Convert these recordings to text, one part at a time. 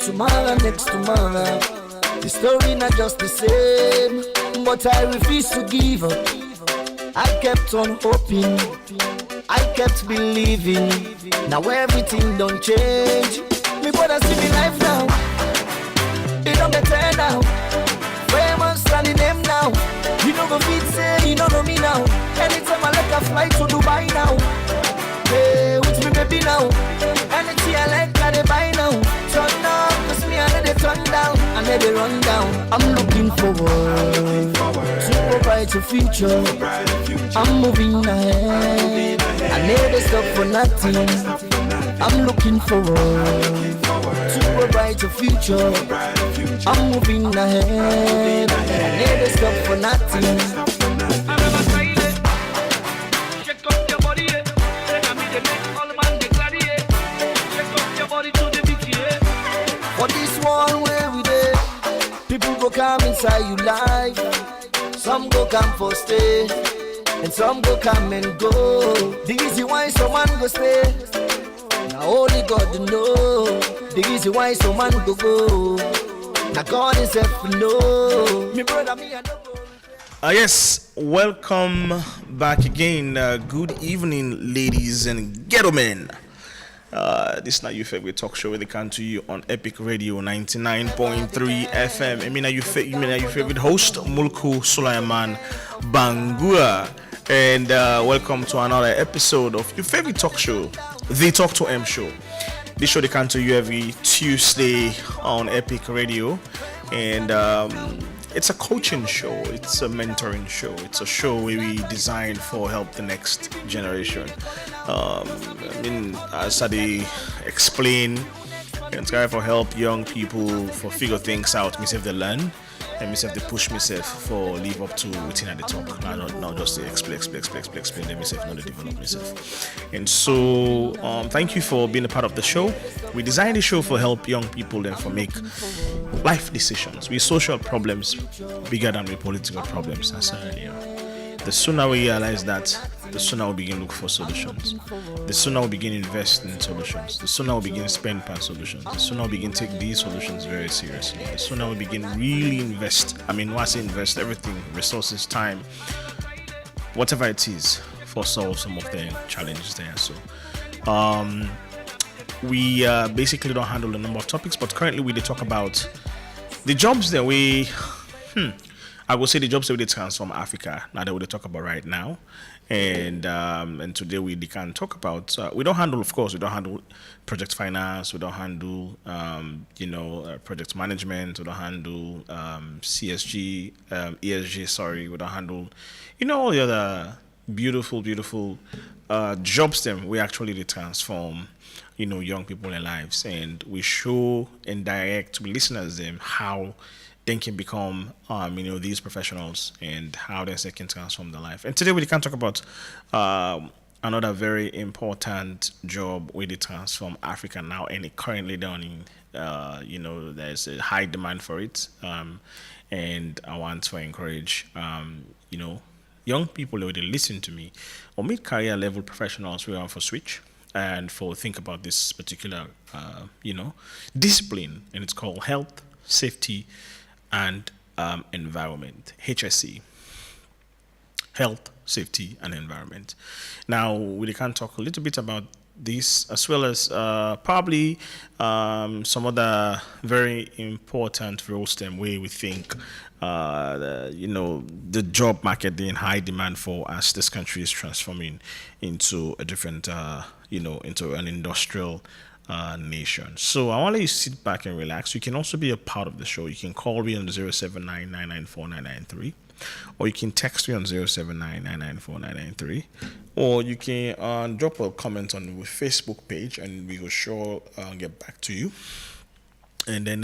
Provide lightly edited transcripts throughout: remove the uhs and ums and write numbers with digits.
tomorrow, next tomorrow. The story not just the same, but I refuse to give up. I kept on hoping, I kept believing. Now everything don't change. Me brother see me life now. It don't better now. Famous standing them now. You know go fit say you don't know me now. Anytime I like a fly to Dubai now. Hey, with me baby now. Anything I like I they buy now. Turn down, cause me I let it turn down. I let it run down. I'm looking forward to a brighter future. I'm moving ahead. I never stop for nothing. I'm looking forward to a brighter future. I'm moving ahead. I never stop for nothing. For this one where we there, people go come inside you life. Some go come for stay, and some go come and go. The reason why someone go stay, now only God to know. The reason why someone go. Now God is help know. Me brother, me I know. Yes, welcome back again. Good evening, ladies and gentlemen. This is not your favorite talk show where they come to you on Epic Radio 99.3 FM. I mean, your favorite host, Mulku Sulaiman Bangura. And welcome to another episode of your favorite talk show, The Talk to M Show. This show they come to you every Tuesday on Epic Radio. And it's a coaching show, it's a mentoring show, it's a show where we design for help the next generation. As I explain, it's try for help young people for figure things out, myself they learn, and myself they push myself for live up to within at the top. Not just to explain them myself, not to develop myself. And so, thank you for being a part of the show. We designed the show for help young people then for make life decisions. We social problems bigger than we political problems. I said earlier. The sooner we realize that, the sooner we begin look for solutions. The sooner we begin invest in solutions. The sooner we begin spend on solutions. The sooner we begin take these solutions very seriously. The sooner we begin really invest. When I say invest, everything, resources, time, whatever it is, for solve some of the challenges there. So, we basically don't handle a number of topics, but currently we talk about the jobs that we, I will say the jobs that we transform Africa. Now that we talk about right now, and today we can talk about. We don't handle, of course, we don't handle project finance. We don't handle, project management. We don't handle CSG, ESG. Sorry, we don't handle, all the other beautiful jobs that we actually transform. Young people in lives, and we show and direct to listeners them how they can become, these professionals and how they can transform their life. And today we can talk about another very important job where they transform Africa now, and it currently done in, there's a high demand for it, and I want to encourage, young people who they listen to me or mid-career level professionals who are for switch and for think about this particular, discipline, and it's called health, safety, and environment, HSE, health, safety, and environment. Now, we can talk a little bit about this as well as probably some other very important roles them where we think the job market in high demand for as this country is transforming into a different into an industrial nation. So I want you to sit back and relax. You can also be a part of the show. You can call me on 079-994-993, or you can text me on 079-994-993, or you can drop a comment on the Facebook page, and we will sure get back to you. And then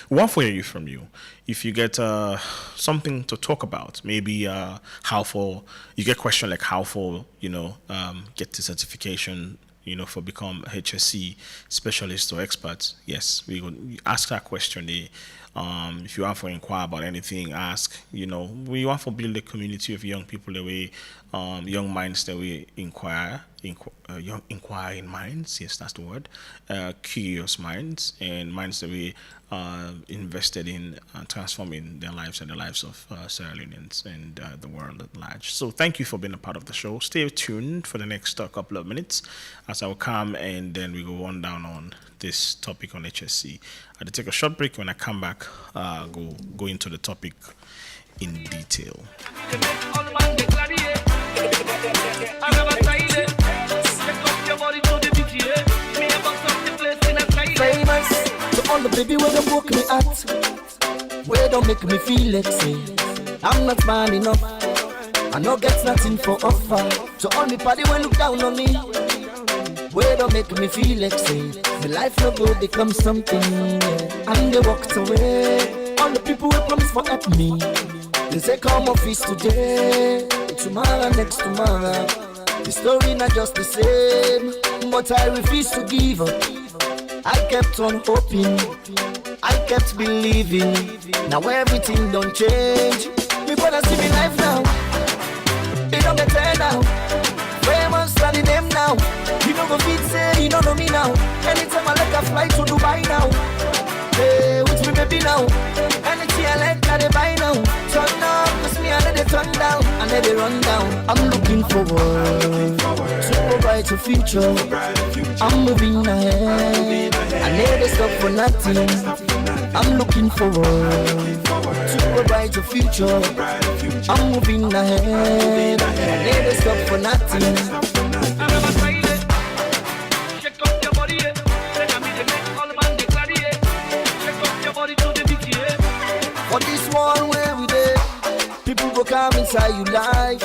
what for you from you? If you get something to talk about, maybe how for you get question like how for get the certification for become HSE specialist or expert. Yes, we will ask that question. If you want to inquire about anything, ask. We want to build a community of young people the way young minds that we young inquiring minds. Yes, that's the word. Curious minds and minds that we invested in transforming their lives and the lives of Sierra Leoneans and the world at large. So thank you for being a part of the show. Stay tuned for the next couple of minutes as I will come and then we go on down on this topic on HSC. I'll take a short break. When I come back, go into the topic in detail. Famous to all the baby where they broke me at, where don't make me feel like say I'm not man enough. I no get nothing for offer. To all the party when look down on me, where don't make me feel like say my life no go become something. Yeah. And they walked away. All the people who promise for help me, they say come office today, tomorrow, next tomorrow. The story not just the same, but I refuse to give up. I kept on hoping, I kept believing. Now everything don't change. Me wanna see me life now. It don't better now. Famous and the name now. You don't go fit say you don't know me now. Anytime I like a flight to Dubai now. Hey, with me baby now. Anything I like I they buy now. Turn up, cause me I let it turn down. I let it run down. I'm looking forward to a brighter future. I'm moving ahead. I never stop for nothing. I'm looking forward to a brighter future. I'm moving ahead. I never stop for nothing. For this one where we dey, people go come inside you life.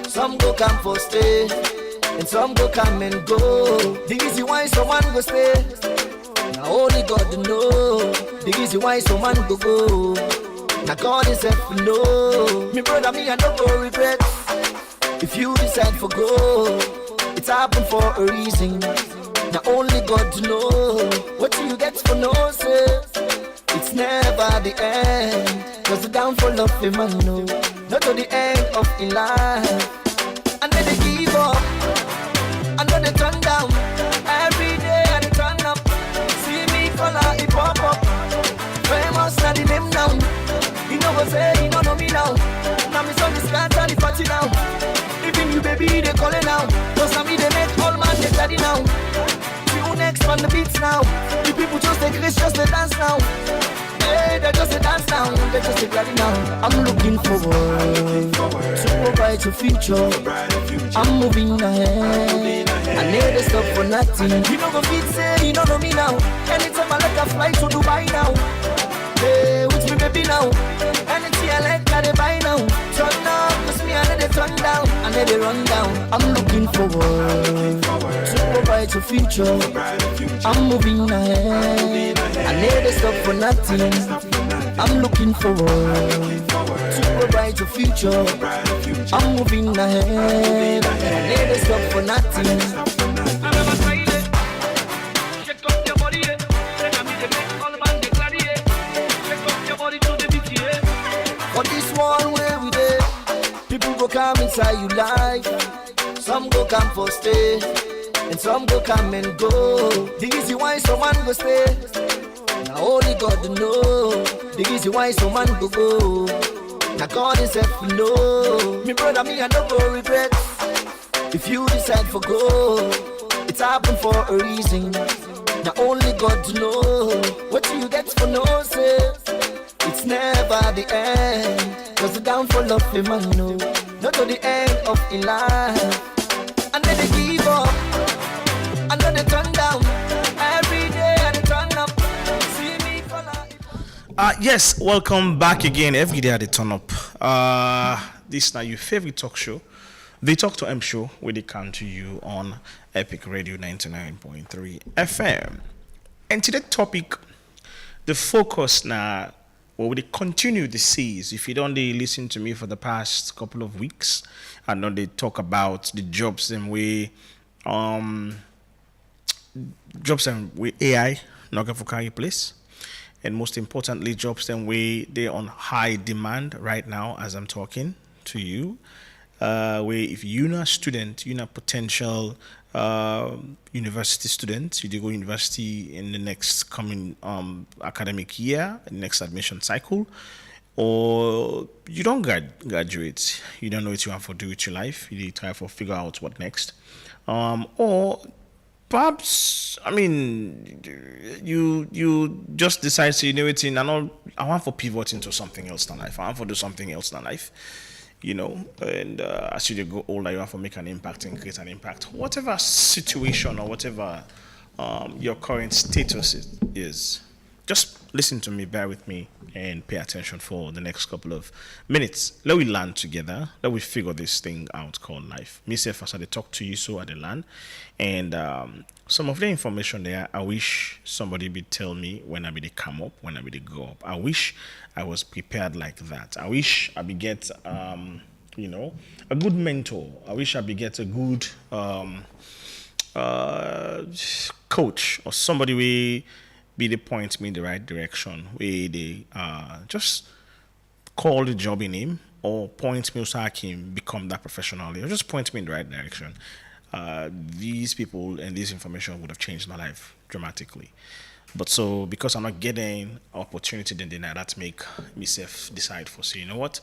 Some go come for stay, and some go come and go. The reason why someone go stay, now only God know. The reason why someone go. Now God is help know. Me brother, me I don't go regret. If you decide for go, it's happen for a reason. Now only God know. What do you get for no say? It's never the end, cause the downfall of a man, no, not to the end of a life. And then they give up, and then they turn down. Every day and they turn up. See me color, it pop up. Famous, now the name now. You know what say, you don't know me now. Now me son is scatter the party now. Even you baby, they calling now. Cause now me they make all man they daddy now. You next on the beats now. The people just take risks, just they dance now. Hey, they just a dance now, they just a glad now. I'm looking forward to a brighter future. I'm moving ahead. I never stop for nothing. You don't go fit say you don't know me now. Anytime I like a flight to Dubai now. Hey, with me baby now. Anything I like I they buy now. Turn up, cause me I let it turn down. I let it run down. I'm looking forward to a brighter future. I'm moving ahead. I never stop for nothing. I'm looking forward to a brighter future. I'm moving ahead. I never stop for nothing. For this one where we dey, people go come inside you life. Some go come for stay, and some go come and go. The reason why someone go stay, now only God know. The reason why someone go. Now God is help know. Me brother, me I don't go regret. If you decide for go, it's happen for a reason. Now only God know. What do you get for no say? It's never the end, cause the downfall of a man, no, not to the end of a life. And then they give up, and then they turn down. Every day and they turn up. See me color. Yes, welcome back again. Every day they turn up. This is now your favorite talk show, the Talk to M show, where they come to you on Epic Radio 99.3 FM. And today's topic, the focus now. Well, we continue the series. If you don't listen to me for the past couple of weeks, I know they talk about the jobs and AI not going to carry place, and most importantly, jobs and they're on high demand right now as I'm talking to you. where if you're not a student, you're not a potential university student, you do go university in the next coming academic year, next admission cycle, or you don't graduate, you don't know what you want to do with your life, you try to figure out what next, or perhaps, I mean, you just decide to, you know, it's in, I want to pivot into something else in life. I want to do something else in life, you know. And as you go older, you have to make an impact and create an impact. Whatever situation or whatever your current status is, just listen to me, bear with me, and pay attention for the next couple of minutes. Let we learn together. Let we figure this thing out called life. Myself, as I talk to you, so I learn. And some of the information there, I wish somebody would tell me when I be come up, when I be go up. I wish I was prepared like that. I wish I be get, you know, a good mentor. I wish I be get a good coach or somebody we be the point me in the right direction, where they just call the job in him or point me so I can become that professional, or just point me in the right direction. These people and this information would have changed my life dramatically. But so because I'm not getting opportunity, then I that make myself decide for say, you know what,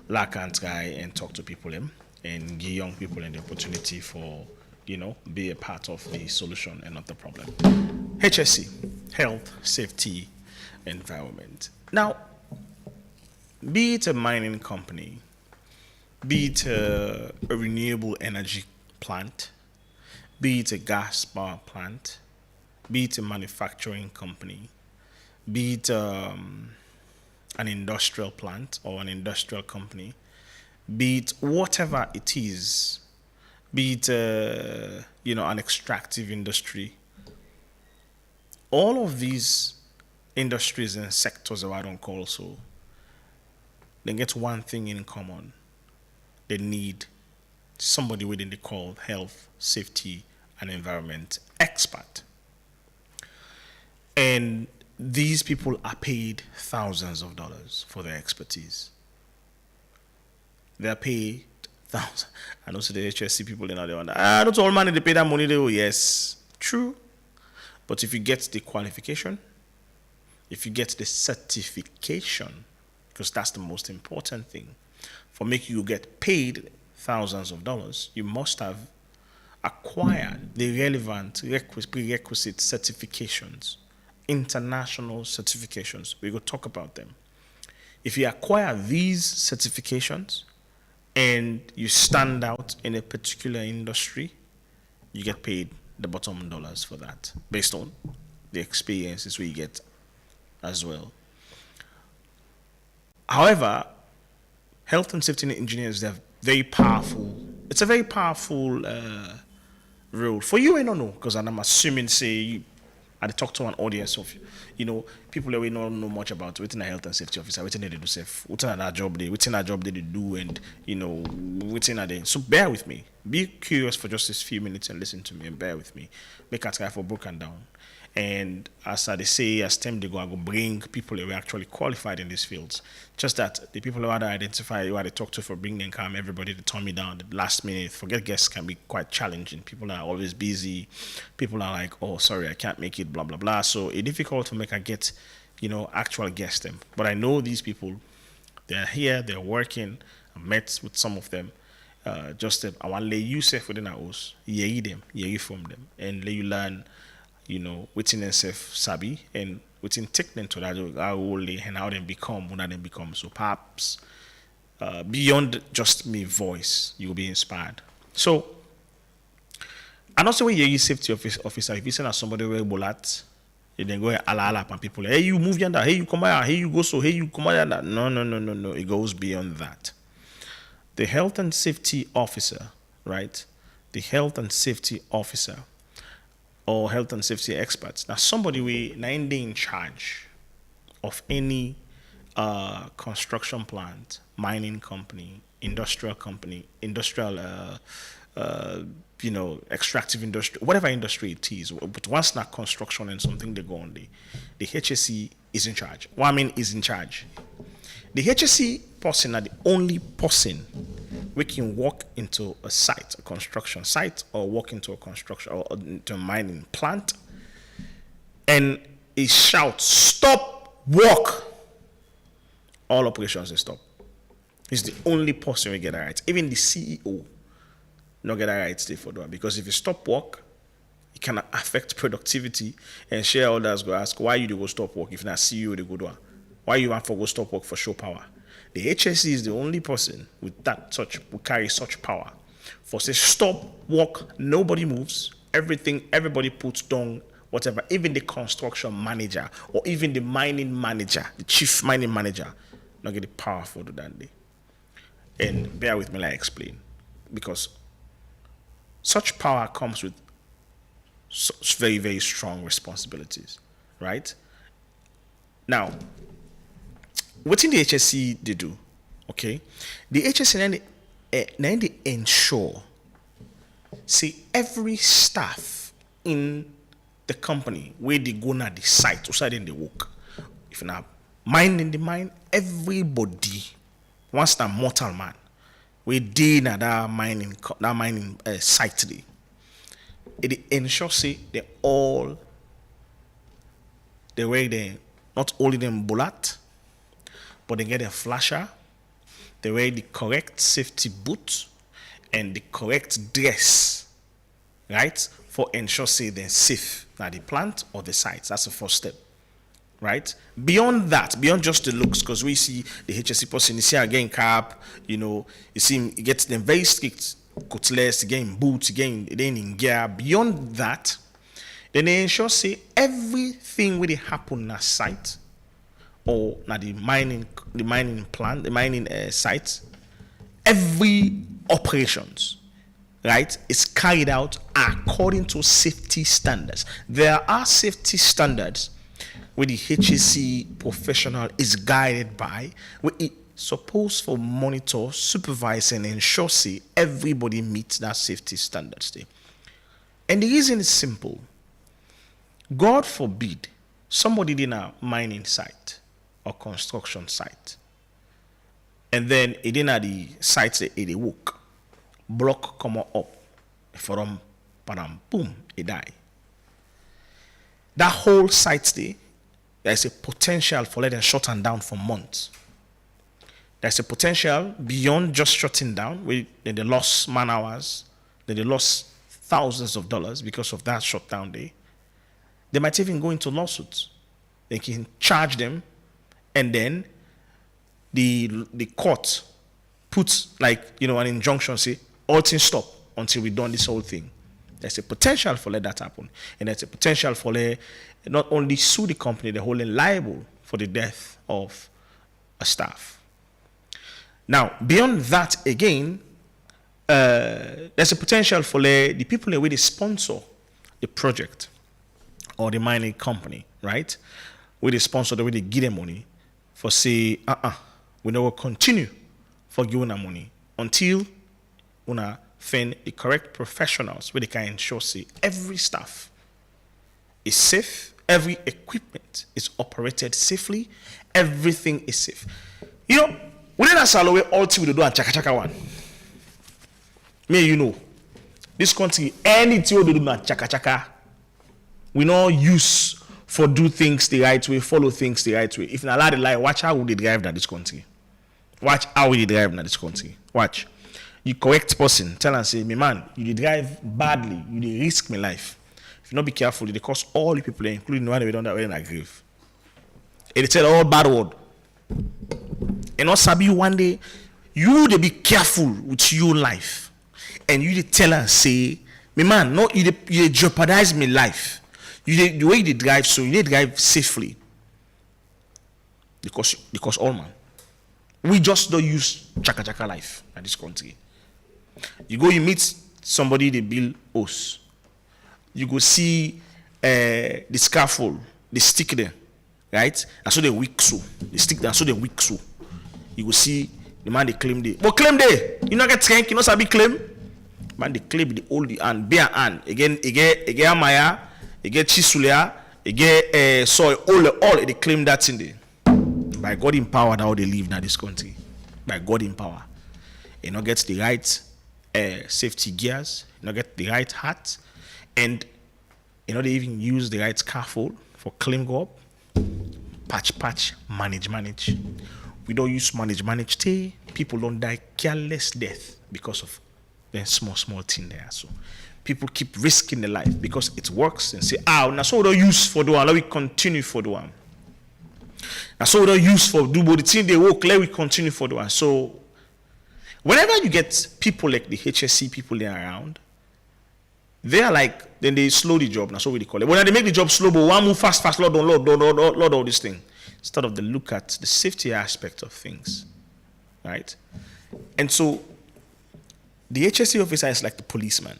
like can't guy and talk to people and give young people the opportunity for, you know, be a part of the solution and not the problem. HSE, Health, Safety, Environment. Now, be it a mining company, be it a renewable energy plant, be it a gas power plant, be it a manufacturing company, be it an industrial plant or an industrial company, be it whatever it is, be it you know, an extractive industry. All of these industries and sectors that I don't call so, they get one thing in common. They need somebody within the called health, safety, and environment expert. And these people are paid thousands of dollars for their expertise. They are paid thousands. And also the HSC people, they wonder, not all money they pay that money. They go, yes, true. But if you get the qualification, if you get the certification, because that's the most important thing, for making you get paid thousands of dollars, you must have acquired the relevant prerequisite certifications, international certifications. We will talk about them. If you acquire these certifications and you stand out in a particular industry, you get paid the bottom dollars for that, based on the experiences we get as well. However, health and safety engineers, they're very powerful. It's a very powerful role. For you, I don't know, because I'm assuming, say, I talk to an audience of, you know, people that we don't know much about within a health and safety officer, within they do safe, within that job they do, and, you know, within a day. So bear with me. Be curious for just this few minutes and listen to me and bear with me. Make a try for broken down. And as they say, as time they go, I go bring people who are actually qualified in these fields. Just that the people who are identify, who I talk to for bringing them calm, everybody to turn me down the last minute. Forget guests can be quite challenging. People are always busy. People are like, oh, sorry, I can't make it, blah, blah, blah. So it's difficult to make a get, you know, actual guests them. But I know these people, they're here, they're working. I met with some of them. Just I want to lay you safe within our house, hear them, hear from them, and let you learn, you know, within themself sabi and within taking to that how only and how they become, when they become. So perhaps beyond just me voice, you will be inspired. So, and also when you're a safety officer, if you send somebody where bullet, you then go ala and people, hey, you move yonder, hey, you come here, hey, you go so, hey, you come yonder. No. It goes beyond that. The health and safety officer, right? The health and safety officer or health and safety experts. Now, somebody we in charge of any construction plant, mining company, industrial, you know, extractive industry, whatever industry it is. But once not construction and something they go on, the HSE is in charge. What I mean is in charge. The HSE person are the only person we can walk into a site, a construction site, or walk into a construction or into a mining plant, and it shouts, "Stop, walk!" All operations will stop. He's the only person who get that right. Even the CEO not get that right stay for that. Because if you stop work, it can affect productivity, and shareholders go ask, why you do go stop work if not CEO they go do it? Why you want to go stop work for show power? The HSE is the only person with that such who carry such power. For say stop work, nobody moves, everybody puts down whatever, even the construction manager or even the mining manager, the chief mining manager, not get the power for that day. And bear with me, like I explain, because such power comes with such very, very strong responsibilities, right? Now, what in the HSE they do, okay? The HSE then they ensure, see, every staff in the company where they go na the site, outside in the work. If not mine in the mine, everybody, once that mortal man, we did that mining site today. It ensures say they all the way they not only them bullet, but they get a flasher, they wear the correct safety boot and the correct dress, right? For ensure say they're safe at the plant or the site. That's the first step. Right? Beyond that, beyond just the looks, because we see the HSE person, you see again cap, you see him, he gets them very strict, cutlass, again boots, again in gear. Beyond that, then they ensure say everything will happen na site or na the mining plant, the mining site, every operations, right, is carried out according to safety standards. There are safety standards where the HSE professional is guided by, where it supposed to monitor, supervise, and ensure say everybody meets that safety standards there. And the reason is simple. God forbid somebody in a mining site or construction site, and then it in the sites they work, block come up, from padam, boom, it die. That whole site there, there's a potential for letting shutting down for months. There's a potential beyond just shutting down, where they lost man hours, they lost thousands of dollars because of that shutdown day. They might even go into lawsuits. They can charge them, and then the court puts an injunction, say all things stop until we've done this whole thing. There's a potential for let that happen, and there's a potential for not only sue the company, they're holding liable for the death of a staff. Now, beyond that, again, there's a potential for the people where they sponsor the project or the mining company, right? Where they sponsor, the way they give them money for say, we will continue for giving them money until we find the correct professionals where they can ensure say every staff is safe, every equipment is operated safely, everything is safe. We didn't sell away all we do and chaka one. This country, anything we do and chaka, we not use for do things the right way, follow things the right way. If not allowed to lie, watch how we they drive in this country. Watch how we drive in this country. Watch. You correct person, tell and say, me man, you drive badly, you risk my life. If you not be careful, they cost all the people, including the one we don't that way in a grave. They tell all bad word. And not sabi one day, you they be careful with your life. And you they tell and say, me man, no, you jeopardize my life. The way they drive, so you drive safely. Because all man. We just don't use chaka life in this country. You go, you meet somebody, they build house. You go see the scaffold, they stick there, right? And so they weak so. They stick there, so they weak so. You go see the man they claim there. But claim there, you not get strength, you not sabi claim. Man they claim the old hand, bare hand. Again, Amaya, again Chisulia, again soil, all they claim that in there. By God in power, how they live in this country. By God in power. you not get the right safety gears, you not get the right hat, and you know they even use the right scaffold for climb go up, patch, manage. We don't use manage. People don't die careless death because of the small thing there. So people keep risking their life because it works and say, now so we don't use for the one, let we continue for the one. Now so we don't use for do but the thing they work, let we continue for the one. So whenever you get people like the HSE people there around, they are like, then they slow the job. Now so we call it. When they make the job slow, but one move fast, load all this thing. Instead of they look at the safety aspect of things, right? And so the HSE officer is like the policeman.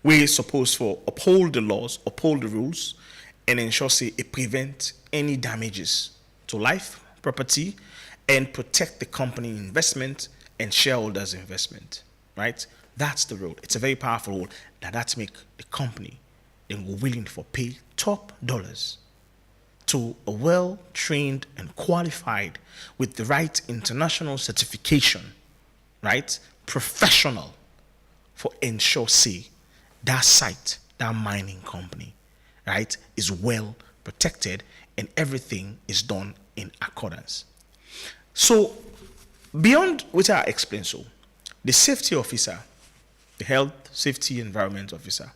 We're supposed to uphold the laws, uphold the rules, and ensure say it prevent any damages to life, property, and protect the company investment and shareholders' investment, right? That's the role. It's a very powerful role that make the company then go willing for pay top dollars to a well-trained and qualified with the right international certification, right? Professional for ensure say that site, that mining company, right, is well protected and everything is done in accordance. So beyond what I explained, so the safety officer, the health, safety, environment officer,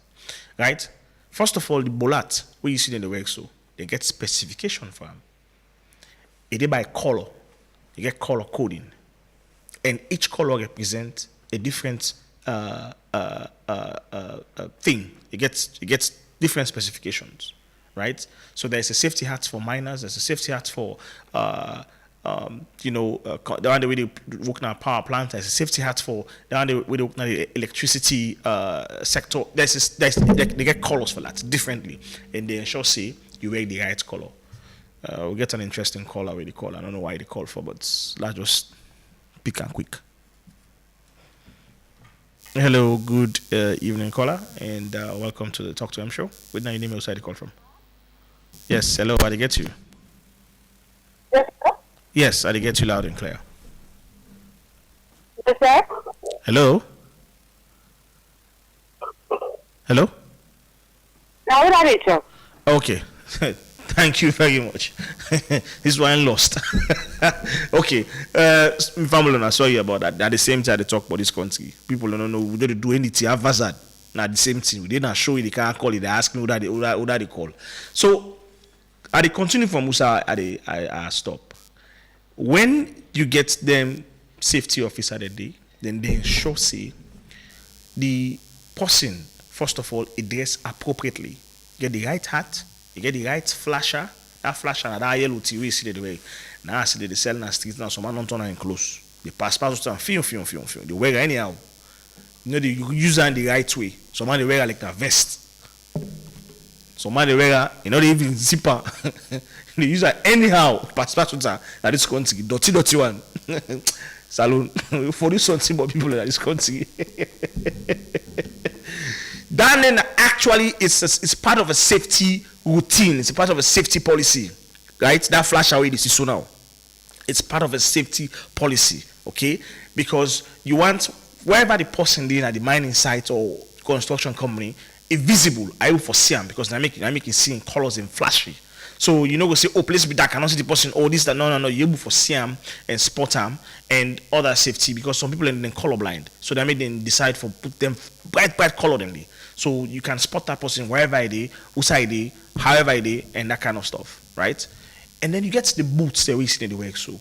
right? First of all, the bullet where you see in the work, so they get specification for them. It is by color. You get color coding, and each color represents a different thing. It gets different specifications, right? So there's a safety hat for miners. There's a safety hat for the one way they work in a power plant. There's a safety hat for the one way they work in the electricity sector. They get colors for that differently, and they ensure say you wear the right color. We'll get an interesting color with the call. I don't know why they call for, but let's just pick and quick. Hello, good evening, caller, and welcome to the Talk to M show. With your name, outside the call from. Yes, hello, I get you. Yes, sir. Yes, I get you loud and clear. Yes, sir. Hello? Hello? Now what are you, sir? Okay. Thank you very much. This one lost. Okay. Family, sorry about that. At the same time, they talk about this country. People don't know. We don't do anything. Have hazard. Now the same thing. We didn't show you. They can't call it. They ask me who that they call. So, I continue from Musa. I stop. When you get them safety officer that day, then they ensure say the person first of all address appropriately. Get the right hat. You get the right flasher. That flasher and that yellow TV see the way. Now I see they sell in the streets now. Some man don't turn and close. They pass and film. They wear it anyhow. You know they use it in the right way. Some man they wear like a vest. Some man they wear they even zipper. They use it anyhow. Pass that this country. Dirty one. Salon. For this something about people in this country. That then actually it's part of a safety routine. It's a part of a safety policy, right? That flash away this is so now. It's part of a safety policy, okay? Because you want wherever the person in at the mining site or construction company is visible. I will foresee them because I make it see in colors and flashy. So you know, go say, oh, please be dark. I cannot see the person. Oh, this, that. No. You're able to see them and spot them and other safety because some people are then colorblind. So they make them decide for put them bright color than they. So you can spot that person wherever it is, outside it, however it is, and that kind of stuff, right? And then you get the boots that we see in the work. So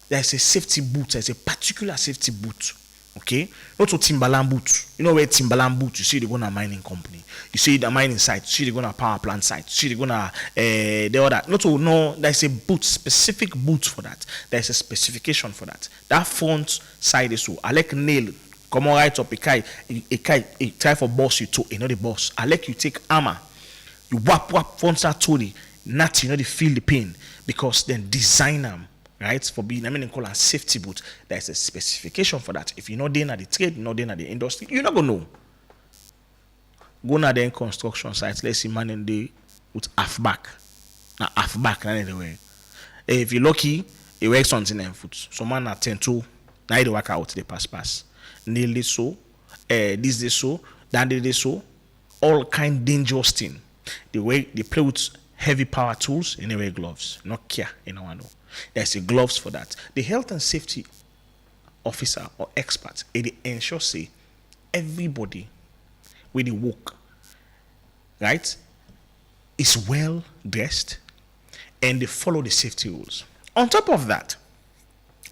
there's a safety boot. There's a particular safety boot. Okay, not a Timberland boot. You know where Timberland boot? You see they go to a mining company. You see the mining site. You see they go to a power plant site. You see they go to the other. No. There's a boot, specific boot for that. There's a specification for that. That front side is so. I like nail. Come on right up. A try for boss you to. You know the boss. I like you take hammer. You whap front side to the nut. You know they feel the pain because then design them. Right, for being, call a safety boot. There's a specification for that. If you're not there at the trade, you're not there at the industry, you're not gonna know. Go na the construction sites. Let's see man in the with half back, anyway. If you're lucky, it works something in foot. So man at 10 2, Now they work out the pass. Nail this so, this they so, that they so, all kind dangerous thing. They play with heavy power tools and they wear gloves. Not care in our no. There's a gloves for that. The health and safety officer or expert, it ensure say everybody when they work, right, is well dressed and they follow the safety rules. On top of that,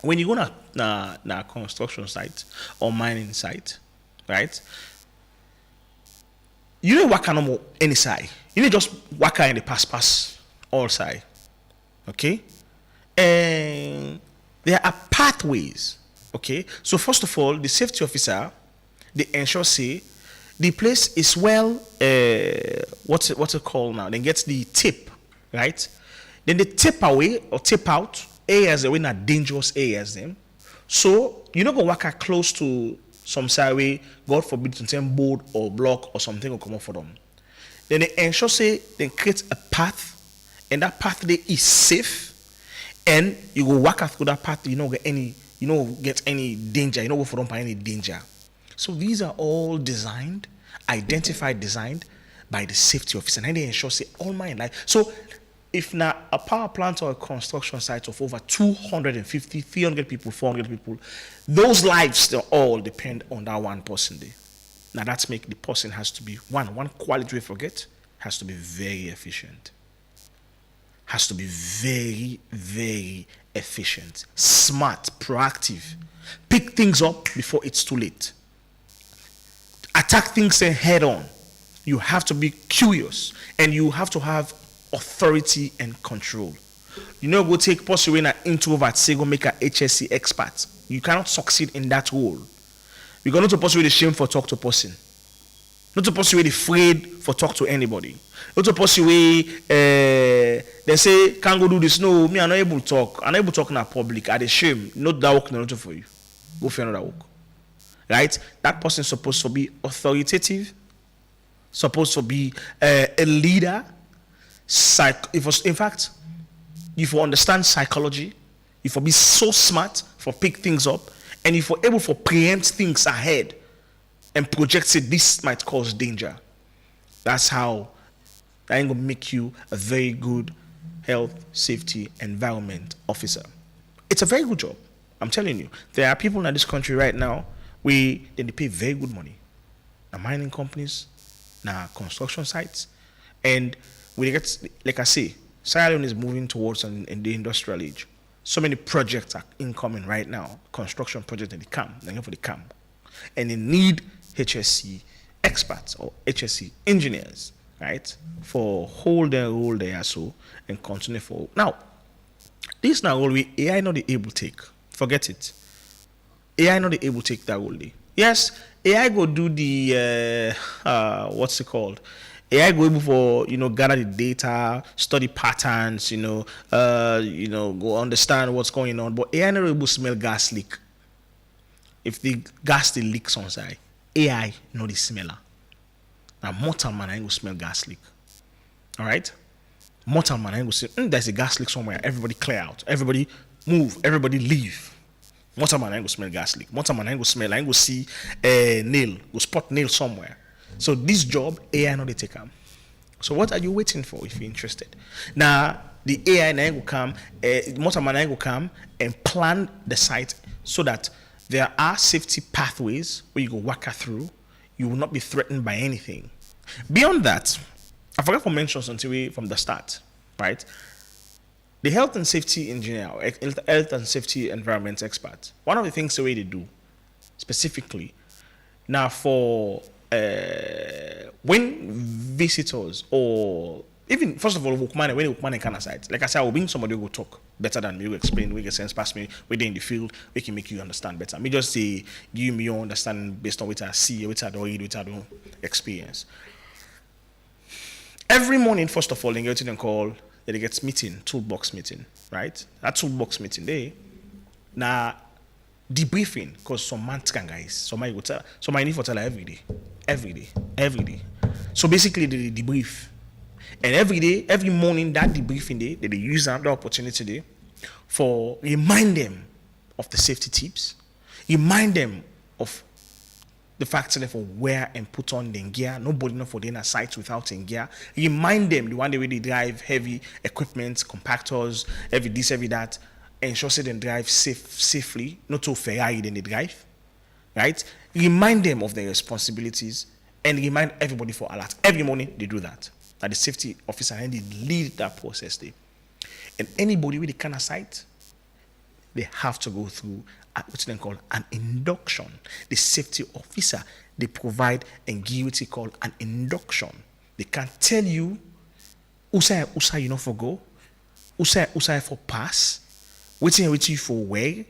when you go to a construction site or mining site, right, you don't work on any side. You don't just work in the pass all side. Okay? And there are pathways. Okay? So first of all, the safety officer, they ensure say the place is well what's it called now? They get the tip, right? Then they tip away or tip out areas that are not dangerous areas them. So you're not gonna work close to some side way, God forbid, some board or block or something will come up for them. Then they ensure say they create a path, and that path there is safe, and you go walk through that path. You don't get any danger. You don't go for them by any danger. So these are all designed by the safety officer, and they ensure say all my life. So if now a power plant or a construction site of over 250, 300 people, 400 people, those lives they all depend on that one person there. Now that's make the person has to be one quality we forget has to be very efficient. Has to be very, very efficient, smart, proactive. Pick things up before it's too late. Attack things head on. You have to be curious and you have to have authority and control. You know, go take person when an introvert say go make a HSE expert. You cannot succeed in that role. You got not to person with the shame for talk to person. Not to person with afraid for talk to anybody. Not to person with they say can't go do this. No, me I'm not able to talk. I'm not able to talk in a public. I the shame. Not that work, not for you. Go for another work. Right? That person is supposed to be authoritative, supposed to be a leader. In fact, if you understand psychology, if you be so smart for pick things up, and if you're able to preempt things ahead and project it, this might cause danger. That's how that ain't gonna make you a very good health, safety, environment officer. It's a very good job. I'm telling you. There are people in this country right now, they pay very good money. Now mining companies, now construction sites, and we get, like I say, Sierra Leone is moving towards in the industrial age. So many projects are incoming right now, construction projects in the camp, for the camp. And they need HSE experts or HSE engineers, right, for hold their role there so and continue for. Now, this now role AI not able to take. Forget it. AI not able to take that role. Yes, AI go do the what's it called? AI go able for gather the data, study patterns, go understand what's going on. But AI not able to smell gas leak. If the gas the leaks on side, AI not the smeller. Now mortal man ain't go smell gas leak. All right, mortal man ain't go say there's a gas leak somewhere. Everybody clear out. Everybody move. Everybody leave. Mortal man ain't go smell gas leak. Mortal man ain't go smell. I ain't go see a nail. Go spot nail somewhere. So this job, AI not they take them. So what are you waiting for if you're interested? Now, the AI now will come, Motorman will come and plan the site so that there are safety pathways where you go walk through. You will not be threatened by anything. Beyond that, I forgot to mention something from the start, right? The health and safety engineer, or health and safety environment expert, one of the things the way they do specifically, now for when visitors or even first of all when they kind of sites, like I said, I will bring somebody who will talk better than me, who explain, we get sense past me, we're in the field, we can make you understand better. Me just say give me your understanding based on what I see, what I don't read, what I don't experience. Every morning, first of all, they get to call, they get meeting, toolbox meeting, right? That toolbox meeting there. Now debriefing, because some man guys, somebody will tell, somebody need to tell every day. So basically they debrief. And every morning that debriefing day, they use that opportunity day for remind them of the safety tips, Remind them of the fact that for wear and put on the gear. Nobody know for the inner sites without in gear. Remind them the one day they drive heavy equipment, compactors, every this, every that. Ensure say they drive safely, not too Ferrari than they drive. Right? Remind them of their responsibilities and remind everybody for alert. Every morning they do that. That the safety officer and they lead that process there. And anybody with the kind of site, they have to go through what's then called an induction. The safety officer, they provide and give what they call an induction. They can tell you usa you know for go, usa for pass, waiting you for wear,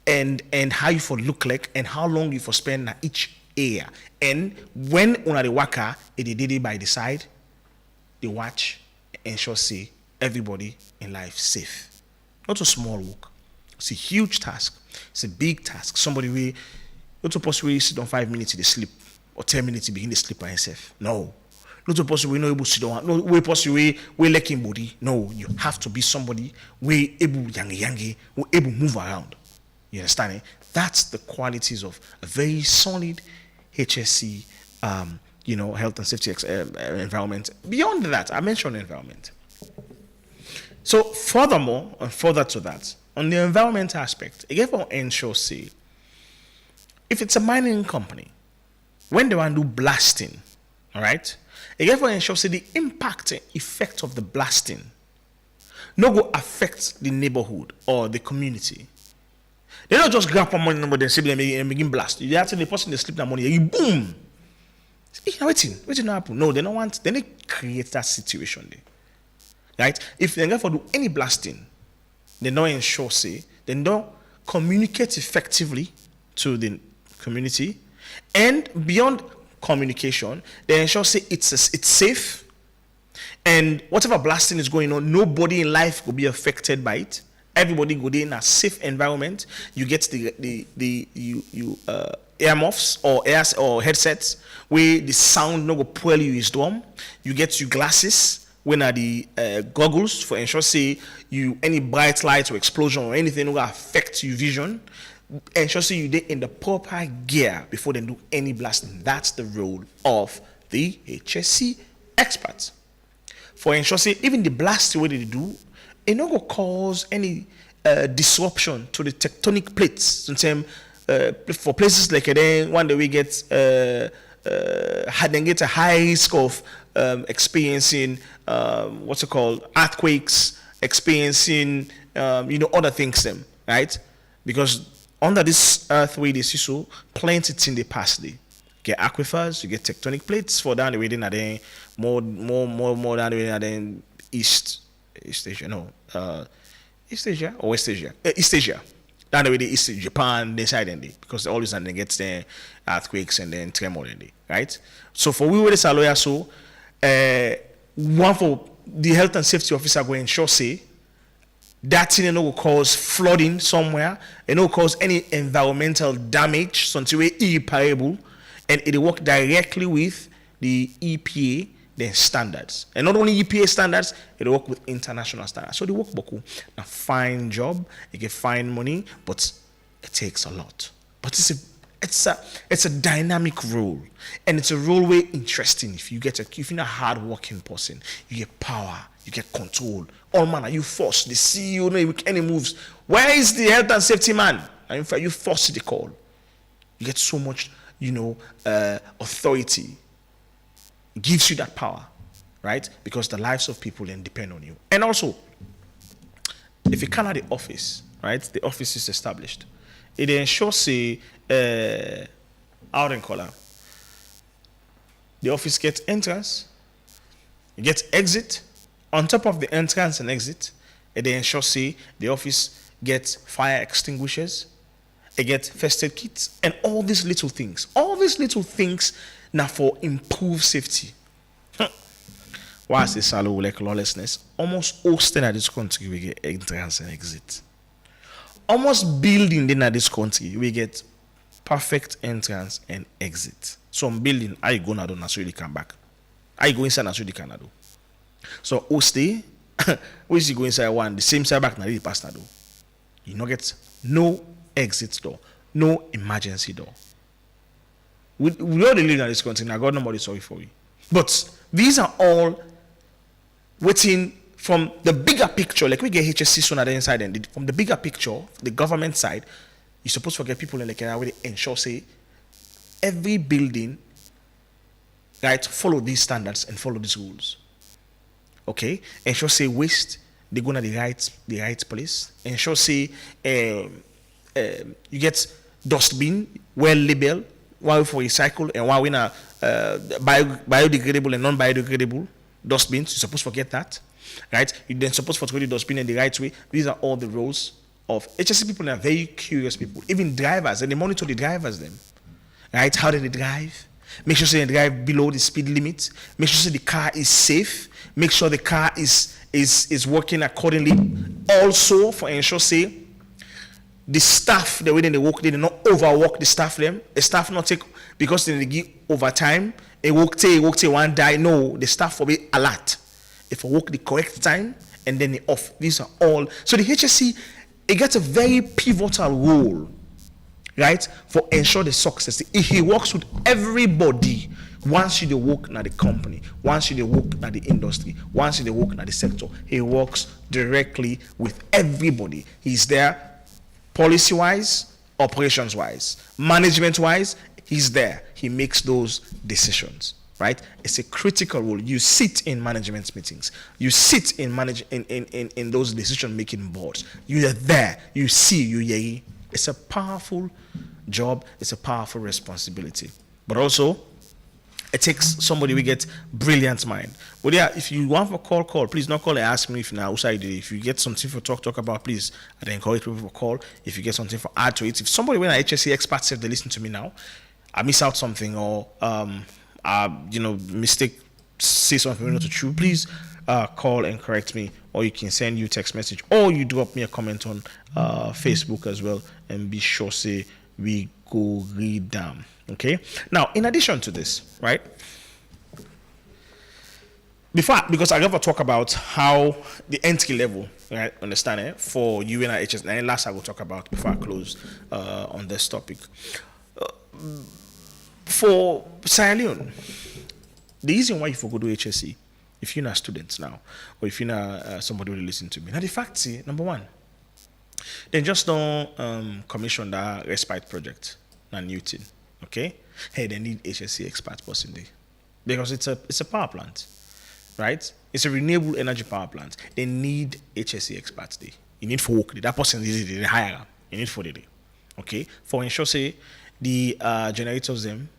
and how you for look like and how long you for spend at each area. And when una the worker, they did it by the side, they watch and ensure see everybody in life safe. Not a small work. It's a huge task. It's a big task. Somebody will not supposed to sit on 5 minutes to sleep or 10 minutes to begin to sleep by himself. No. Not supposed to be able to sit down. No way possible we lacking body. No, you have to be somebody we able yangi who able to move around. You understand? That's the qualities of a very solid HSE health and safety environment. Beyond that, I mentioned environment. So furthermore, and further to that, on the environmental aspect, again for ensure say, if it's a mining company, when they want to do blasting, all right, again for ensure say the impact and effect of the blasting no go affect the neighborhood or the community. They don't just grab money number then sleep and begin blast. You actually the person they sleep that money, you boom. Waiting happen. No, they don't want. Then they create that situation there. Right? If they never do any blasting, they don't ensure say, they don't communicate effectively to the community, and beyond communication, they ensure say it's safe, and whatever blasting is going on, nobody in life will be affected by it. Everybody go there in a safe environment. You get the earmuffs or headsets where the sound no go pull you his drum. You get your glasses when are the goggles for ensure say you any bright light or explosion or anything will affect your vision. Ensure say you dey in the proper gear before they do any blasting. That's the role of the HSE experts. For ensure say even the blasting what they do, it not go cause any disruption to the tectonic plates. For places like then one day we get a high risk of experiencing earthquakes, experiencing other things them, right? Because under this earth way they see so plenty things they pass there. Get aquifers, you get tectonic plates for down the way then more down the way then East Asia, East Asia or West Asia? East Asia. Down the way, East Japan, they side and they, because all this and then gets the earthquakes and then tremor and they, right? So for we with the lawyer, so one for the health and safety officer go ensure say that thing will cause flooding somewhere, it will cause any environmental damage, something irreparable, and it will work directly with the EPA. Then standards, and not only EPA standards, it work with international standards. So they work boku. A fine job, you get fine money, but it takes a lot. But it's a dynamic role, and it's a role where interesting. If you're a hard working person, you get power, you get control. All manner, you force the CEO, no, you make any moves. Where is the health and safety man? And in fact, you force the call. You get so much, authority. Gives you that power, right? Because the lives of people then depend on you. And also, if you come at the office, right? The office is established. It ensures say out in color. The office gets entrance, you get exit. On top of the entrance and exit, it ensures say the office gets fire extinguishers, it gets first aid kits, and all these little things. All these little things now for improved safety. Why is this sallow like lawlessness? Almost all state in this country we get entrance and exit. Almost building in this country we get perfect entrance and exit. Some building I go now do not really come back. I go inside not really can do. So who stay? Who is you go inside one the same side back now really pass now do. You not get no exit door, no emergency door. We all live in this country, now God nobody sorry for you. But these are all waiting from the bigger picture, like we get HSC soon at the inside, and from the bigger picture, the government side, you're supposed to get people in the Kenya where they ensure say every building, right, follow these standards and follow these rules. Okay, ensure say waste they go to the right place. Ensure say you get dustbin well labeled, one for recycle and one in a biodegradable and non-biodegradable dustbins. You're supposed to forget that, right? You then supposed to throw the dustbin in the right way. These are all the rules of HSC people. Are very curious people. Even drivers, and they monitor the drivers them, right? How do they drive? Make sure they drive below the speed limit. Make sure the car is safe. Make sure the car is working accordingly. Also, for ensure say the staff the way they work, they do not overwork the staff them. The staff not take because they give overtime. A work one die. No, the staff will be alert. If I work the correct time and then they off. These are all. So the HSC it gets a very pivotal role, right, for ensure the success. He works with everybody. Once you work at the company, once you work at the industry, once you work at the sector, he works directly with everybody. He's there policy-wise, operations-wise, management-wise, he's there. He makes those decisions, right? It's a critical role. You sit in management meetings. You sit in those decision-making boards. You are there. You see, you hear. It's a powerful job. It's a powerful responsibility. But also, it takes somebody we get brilliant mind. But yeah, if you want for call. Please not call and ask me if now outside. If you get something for talk about, please. I encourage people to call. If you get something for add to it. If somebody when a HSC expert said they listen to me now, I miss out something or mistake, say something not true. Please call and correct me, or you can send you text message, or you drop me a comment on Facebook as well, and be sure say we go read them. Okay. Now, in addition to this, right? Because I never talk about how the entry level, right? Understand it for you and HS. And last I will talk about before I close on this topic. For Sierra Leone, the reason why you go do HSC, if you're not students now, or if you're not somebody who will listen to me, now the fact is, number one, they just don't commission that respite project, not Newton. Okay, hey, they need HSC expert person there because it's a power plant, right? It's a renewable energy power plant. They need HSC experts there. You need for work. That person is the higher. You need for the day. Okay, for ensure say the generators them,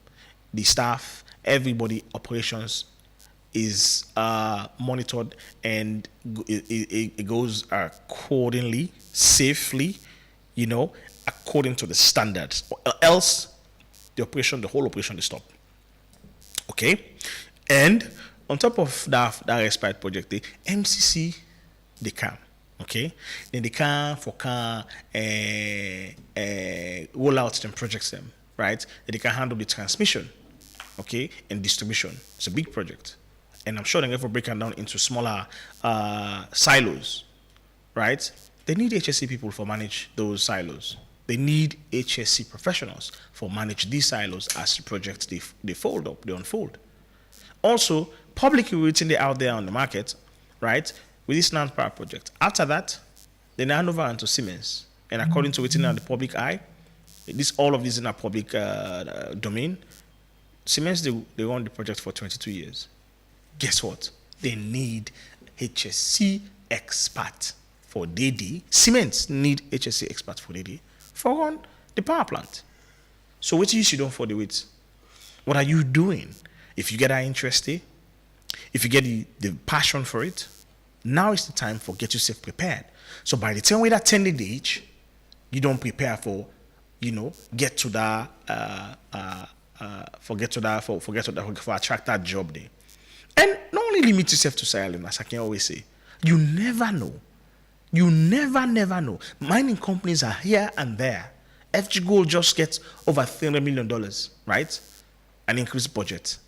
the staff, everybody operations is monitored and it goes accordingly, safely, according to the standards. Or else the whole operation is stopped. Okay? And on top of that respite project, the MCC, they can. Okay? Then they can roll out them projects them, right? They can handle the transmission, okay, and distribution. It's a big project. And I'm sure they're going to break it down into smaller silos, right? They need HSC people for manage those silos. They need HSC professionals for manage these silos as the projects they unfold. Also, publicly written out there on the market, right, with this non-power project. After that, they hand over into Siemens. And according to written on the public eye, all of these in a public domain, Siemens, they run the project for 22 years. Guess what? They need HSC expert for DD. Siemens need HSC expert for DD for run the power plant. So what you don't for the wait? What are you doing? If you get that interest, if you get the passion for it, now is the time for get yourself prepared. So by the time we're at 10 age, you don't prepare for, get to that, for attract that job there. And not only limit yourself to Sierra Leone, as I can always say, you never know. You never know. Mining companies are here and there. FG Gold just gets over $300 million, right? An increased budget,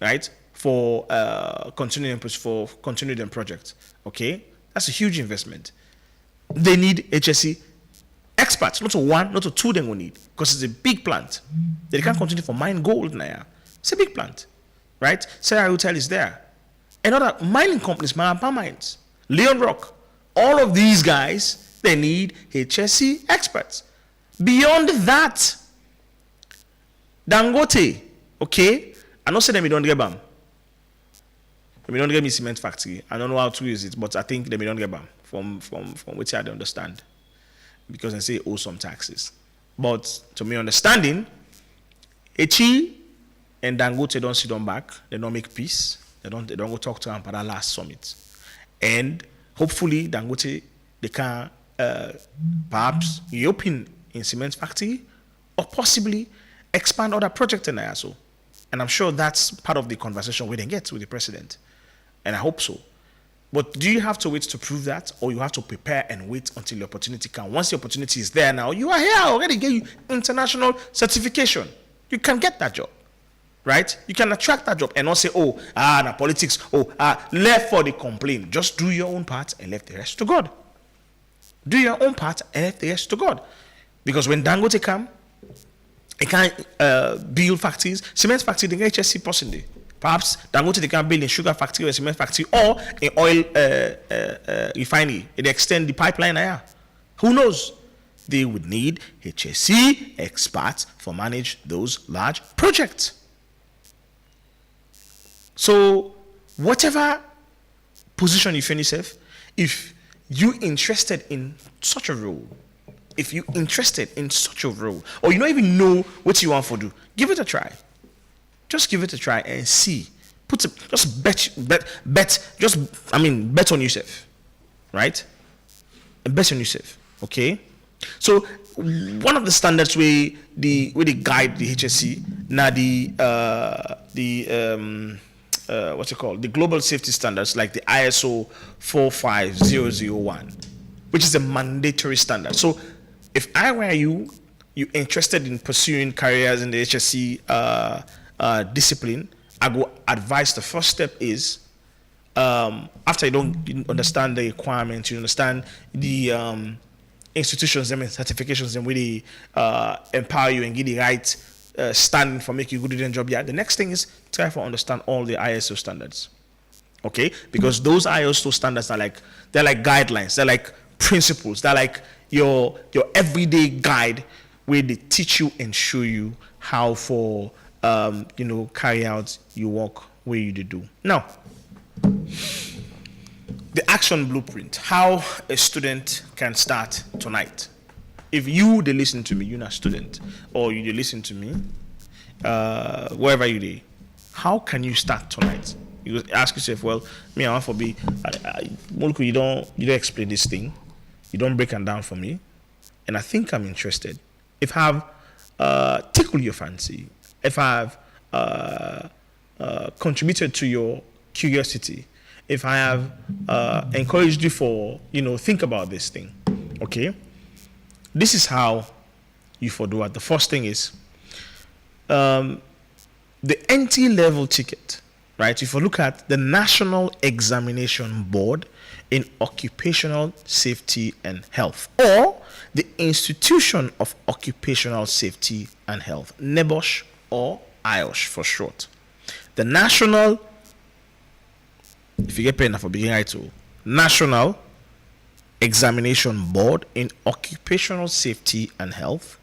right? For continuing project. Okay? That's a huge investment. They need HSC experts, not to one, not to two, then we need, because it's a big plant. They can't continue for mine gold now. It's a big plant, right? Sarah Hotel is there. And other mining companies, Marapa Mines, Leon Rock, all of these guys, they need HSE experts. Beyond that, Dangote, okay? I don't say them, we don't get BAM. We don't get me cement factory. I don't know how to use it, but I think they don't get BAM from which I understand. Because they say owe some taxes. But to me understanding, HE and Dangote don't sit on back. They don't make peace. They don't go talk to them for that last summit. And hopefully Dangote, they can perhaps reopen in cement factory or possibly expand other projects in ISO. And I'm sure that's part of the conversation we then get with the president. And I hope so. But do you have to wait to prove that, or you have to prepare and wait until the opportunity comes? Once the opportunity is there now, you are here already, get you international certification. You can get that job, right? You can attract that job and not say, na politics, left for the complaint. Just do your own part and left the rest to God. Do your own part and left the rest to God. Because when Dangote come, it can't build factories, cement factory, they get HSE possibly. Perhaps Dangote they can build a sugar factory or a cement factory or an oil refinery. They extend the pipeline there. Who knows? They would need HSE experts for manage those large projects. So whatever position you find yourself, if you're interested in such a role, or you don't even know what you want to do, give it a try. Just give it a try and see. Bet on yourself, right? Bet on yourself, okay? So one of the standards we guide the HSE now what's it called? The global safety standards like the ISO 45001, which is a mandatory standard. So if I were you're interested in pursuing careers in the HSE discipline, I go advise the first step is after you understand the requirements, you understand the institutions and certifications and really empower you and give the right standing for make you good at your job. Yeah, the next thing is try to understand all the ISO standards. Okay, because those ISO standards are they're like guidelines, they're like principles, they're like your everyday guide where they teach you and show you how for carry out your work where you do. Now, the action blueprint, how a student can start tonight. If you they listen to me, you're not a student, or you they listen to me, wherever you they, how can you start tonight? You ask yourself, well, me, I want to be, Mulku, you don't explain this thing, you don't break it down for me, and I think I'm interested. If I have tickled your fancy, if I've contributed to your curiosity, if I have encouraged you for, think about this thing, okay? This is how you for do it. The first thing is the entry-level ticket, right? If you look at the National Examination Board in Occupational Safety and Health, or the Institution of Occupational Safety and Health, NEBOSH or IOSH for short. The National, if you get paid enough for being right to, National Examination Board in Occupational Safety and Health,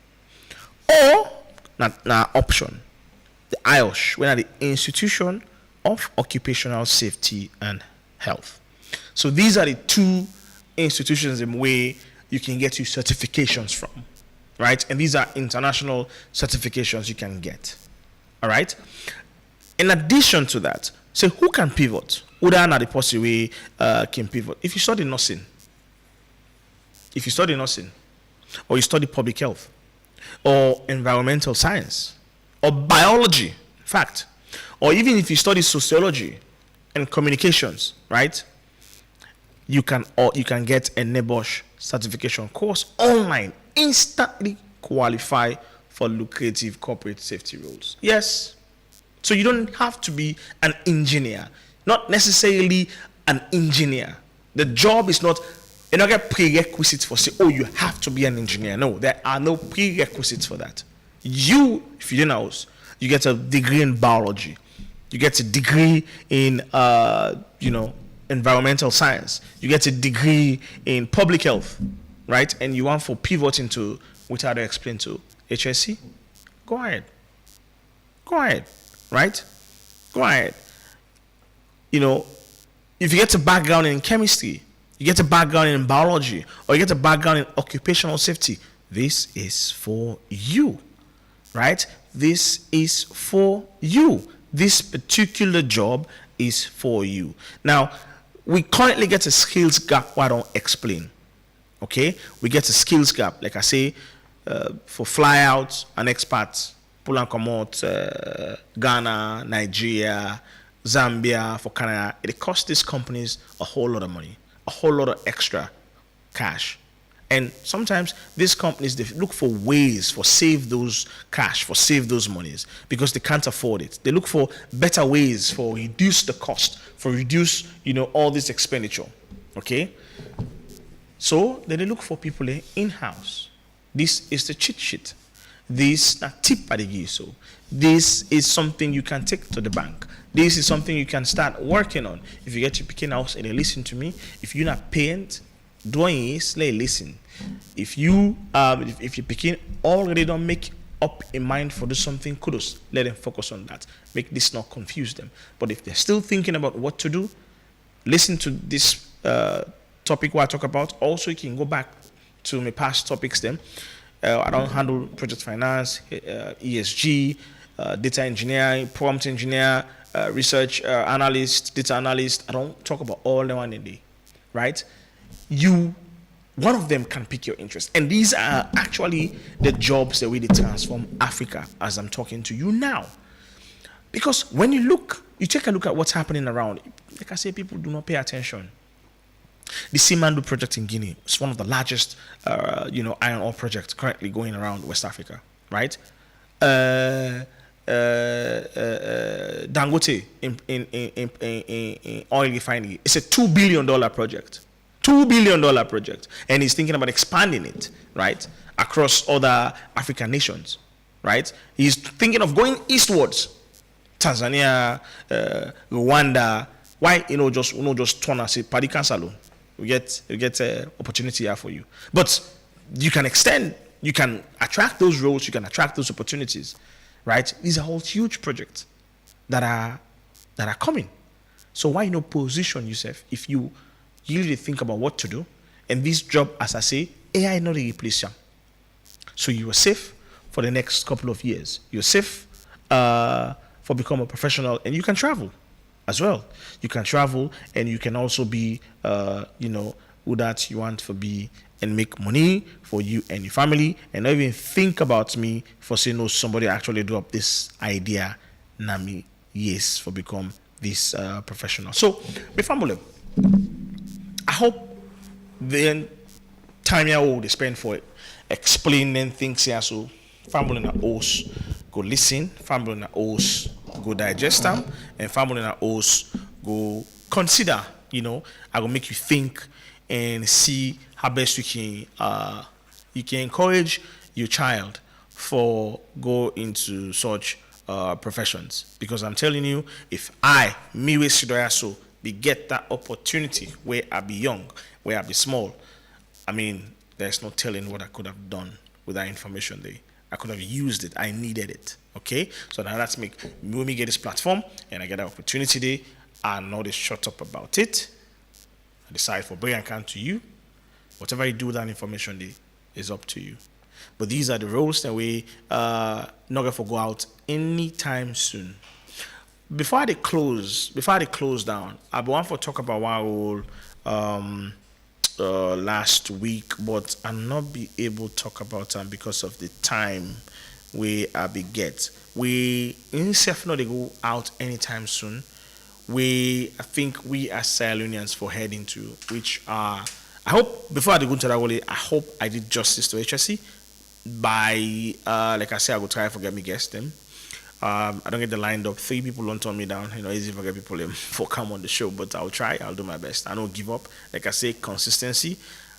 or now option, the IOSH, when are the Institution of Occupational Safety and Health. So these are the two institutions in way you can get your certifications from, right? And these are international certifications you can get. All right. In addition to that, so who can pivot? Who are the possible way can pivot? If you study nursing, or you study public health, or environmental science, or biology, in fact, or even if you study sociology and communications, right? You can get a NEBOSH certification course online, instantly qualify for lucrative corporate safety roles. Yes. So you don't have to be an engineer, not necessarily an engineer. The job is not You don't get prerequisites for say, oh, you have to be an engineer. No, there are no prerequisites for that. You, if you know, you get a degree in biology, you get a degree in environmental science, you get a degree in public health, right? And you want for pivot into, which I explain to HSE, go ahead, right? Go ahead. If you get a background in chemistry, you get a background in biology, or you get a background in occupational safety, this is for you, right? This is for you. This particular job is for you. Now, we currently get a skills gap why I don't explain. Okay? We get a skills gap. Like I say, for flyouts and expats, pull and come out, Ghana, Nigeria, Zambia, for Canada, it costs these companies a whole lot of money, a whole lot of extra cash. And sometimes these companies, they look for ways for save those cash, for save those monies, because they can't afford it. They look for better ways for reduce the cost, for reduce, all this expenditure. Okay? So then they look for people in-house. This is the cheat sheet. This na tip by the give. So this is something you can take to the bank. This is something you can start working on. If you get your picking house and they listen to me, if you're not paying, doing is listen. If you if your picking already don't make up in mind for do something, kudos. Let them focus on that. Make this not confuse them. But if they're still thinking about what to do, listen to this topic what I talk about. Also, you can go back to my past topics then. I don't handle project finance, ESG, data engineering, prompt engineer, research analyst, data analyst. I don't talk about all the one in day, right? One of them can pique your interest. And these are actually the jobs that really transform Africa as I'm talking to you now. Because when you take a look at what's happening around, like I say, people do not pay attention. The Simandu project in Guinea is one of the largest, iron ore projects currently going around West Africa, right? Dangote in oil refinery. It's a $2 billion project. $2 billion project. And he's thinking about expanding it, right? Across other African nations, right? He's thinking of going eastwards. Tanzania, Rwanda. Why, just turn and say, Paddy Cancelo. We get opportunity here for you. But you can extend, you can attract those roles, you can attract those opportunities, right? These are all huge projects that are coming. So why not position yourself if you really think about what to do? And this job, as I say, AI not replace you. So you are safe for the next couple of years. You're safe for becoming a professional, and you can travel as well. You can travel, and you can also be, who that you want to be and make money for you and your family, and not even think about me for saying, no, somebody actually drew up this idea, Nami, yes, for become this professional. So, my family, I hope the time you will spend for it, explaining things here, so family in the house go listen, family in the house go digest them, and family in the house go consider, I will make you think and see how best you can encourage your child for go into such professions. Because I'm telling you, if Miwe Sidoyaso, we get that opportunity where I be young, where I be small, there's no telling what I could have done with that information there. I could have used it. I needed it. Okay? So now let's make me get this platform and I get an opportunity there. I know they shut up about it. I decide for bring account to you. Whatever you do with that information there is up to you. But these are the roles that we not gonna go out anytime soon. Before they close down, I want to talk about one role last week, but I'll not be able to talk about them because of the time I be get. We in self not they go out anytime soon. I think we as Sahel Unions for heading to, which are, I hope before I go into that role, I hope I did justice to HSE by like I said, I will try to forget me guess them. I don't get the lined up. 3 people don't turn me down. Easy for get people for come on the show, but I'll try. I'll do my best. I don't give up. Like I say, consistency.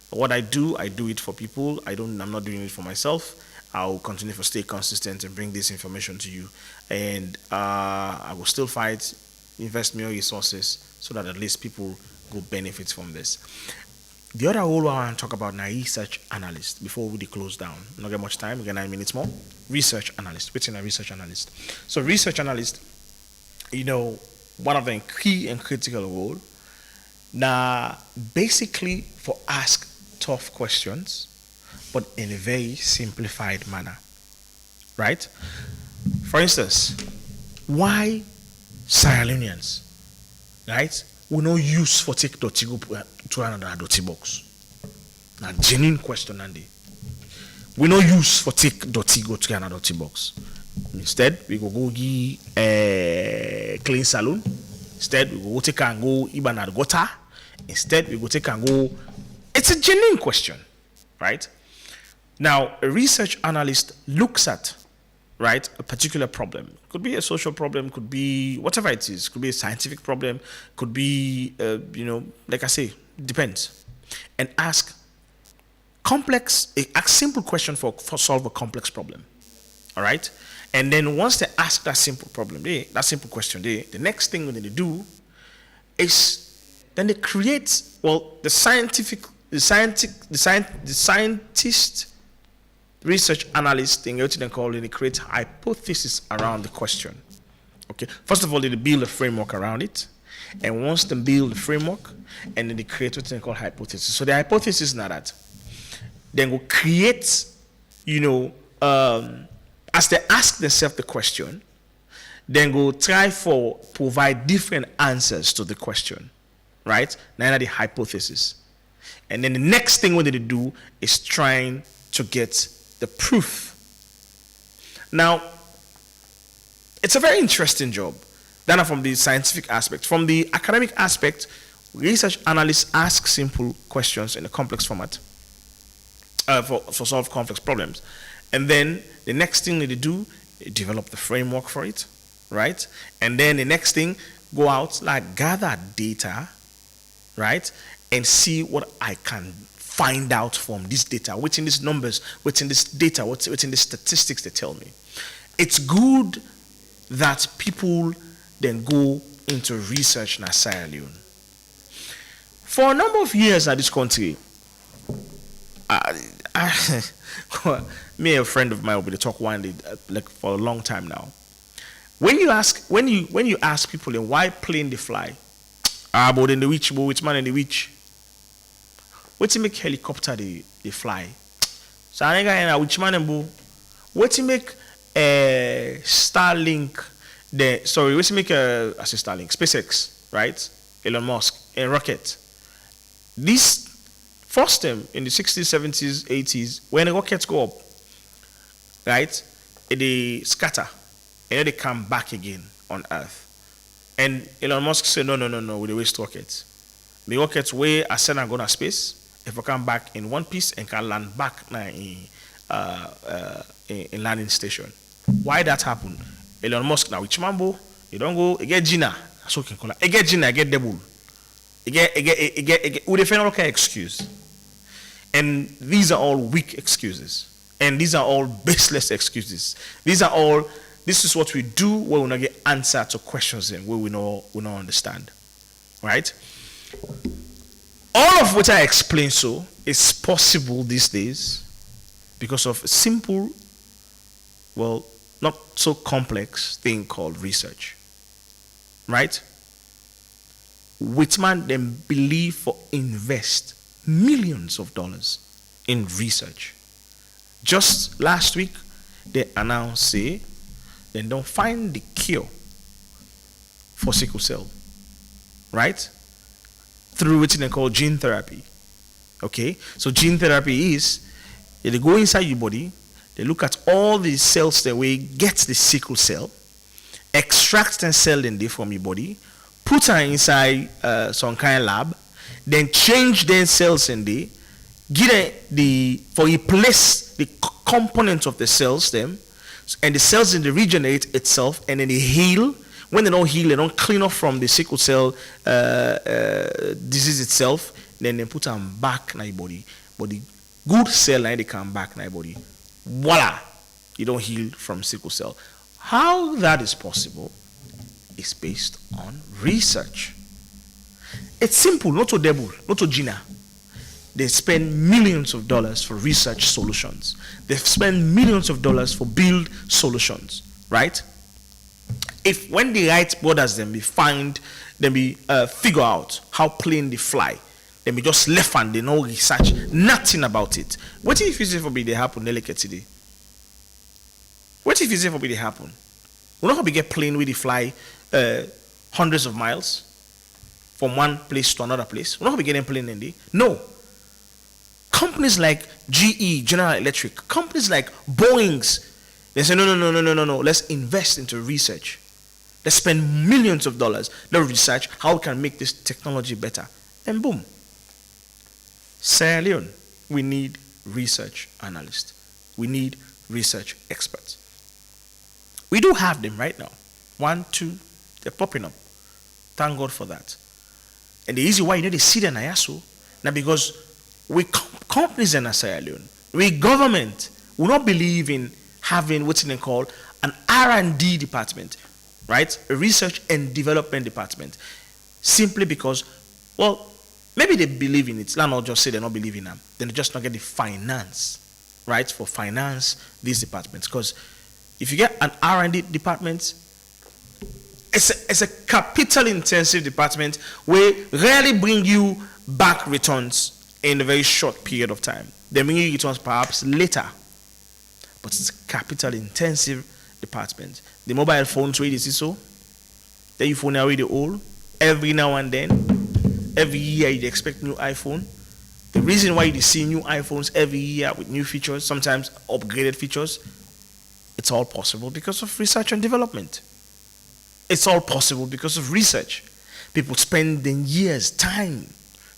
What I do it for people. I'm not doing it for myself. I'll continue to stay consistent and bring this information to you. And I will still fight, invest more resources so that at least people will benefit from this. The other role I want to talk about now, research analyst. Before we close down, not get much time. We get 9 minutes more. Research analyst. What's in a research analyst? So research analyst, one of the key and critical role. Now, basically, for ask tough questions, but in a very simplified manner, right? For instance, why Sierra Leoneans, right? We no use for take dirty go to another dirty box. Now, genuine question, Andy. We no use for take dirty go to another dirty box. Instead, we go give clean salon. Instead, we go take and go even at gutter. Instead, we go take and go. It's a genuine question, right? Now, a research analyst looks at, right, a particular problem. Could be a social problem, could be whatever it is, could be a scientific problem, could be, like I say, depends. And ask simple question for solve a complex problem, all right? And then once they ask that simple question, the next thing they do is then they create, the scientist research analyst thing, what they call it, they create hypothesis around the question. Okay, first of all, they build a framework around it, and once they build the framework, and then they create what they call hypothesis. So the hypothesis is not that. Then will create, as they ask themselves the question, then go try for provide different answers to the question, right? Now the hypothesis, and then the next thing what they do is trying to get the proof. Now, it's a very interesting job. Then from the scientific aspect. From the academic aspect, research analysts ask simple questions in a complex format for solve complex problems. And then the next thing that they do, they develop the framework for it, right? And then the next thing, go out, gather data, right? And see what I can find out from this data, what's in these numbers, what's in this data, what's in the statistics they tell me. It's good that people then go into research in Sierra Leone. For a number of years in this country, me and a friend of mine will be talk one day, for a long time now. When you ask people then why plane they fly, but in the which, but which man in the which. What to make helicopter they fly? So I think which man and what to make Starlink what to make Starlink SpaceX, right? Elon Musk and rocket. This first time in the 60s, 70s, 80s, when the rockets go up, right? They scatter and then they come back again on Earth. And Elon Musk said, no, we waste rockets. The rockets way are sent and go to space. If we come back in one piece and can land back in landing station. Why that happen? Elon Musk now, which mambo? You don't go, you get Gina. That's what you can call it. You get Gina, you get devil. You get, we defend all kind of excuse. And these are all weak excuses. And these are all baseless excuses. This is what we do when we not get answer to questions and where we don't understand. Right? All of what I explained is possible these days because of a simple, not so complex thing called research. Right? Whitman then believe for invest millions of dollars in research. Just last week, they announced, they don't find the cure for sickle cell. Right? Through what they call gene therapy. Okay? So gene therapy is, they go inside your body, they look at all the cells that way, get the sickle cell, extract and cell in there from your body, put her inside some kind of lab, then change the cells in there, replace the components of the cells them, and the cells in the regenerate itself, and then they heal. When they don't heal, they don't clean up from the sickle cell disease itself. Then they put them back in your body. But the good cell, now they come back in your body. Voila! You don't heal from sickle cell. How that is possible is based on research. It's simple, not to devil, not to Gina. They spend millions of dollars for research solutions. They spend millions of dollars for build solutions, right? If when the right borders then we find, then we figure out how plane they fly, then we just left and they no research, nothing about it. What if you say for me they happen today? What if you say for me they happen? We're not going to get plane where they fly hundreds of miles from one place to another place. We're not going to be getting plane in there. No. Companies like GE, General Electric, companies like Boeing's, they say, no. Let's invest into research. Let's spend millions of dollars. Let's research how we can make this technology better. And boom. Sierra Leone, we need research analysts. We need research experts. We do have them right now. 1, 2, they're popping up. Thank God for that. And the easy why, they see them in IASO. Now because we companies in Sierra Leone, we government will not believe in having what they call an R&D department, right? A research and development department. Simply because, well, maybe they believe in it. Let's not just say they don't believe in them. Then they just not get the finance, right? For finance these departments. Because if you get an R&D department, it's a capital intensive department where rarely bring you back returns in a very short period of time. They bring you returns perhaps later. But it's a capital intensive department. The mobile phones where you see so, then you phone away the old. Every now and then, every year you expect new iPhone. The reason why you see new iPhones every year with new features, sometimes upgraded features, it's all possible because of research and development. It's all possible because of research. People spend years, time,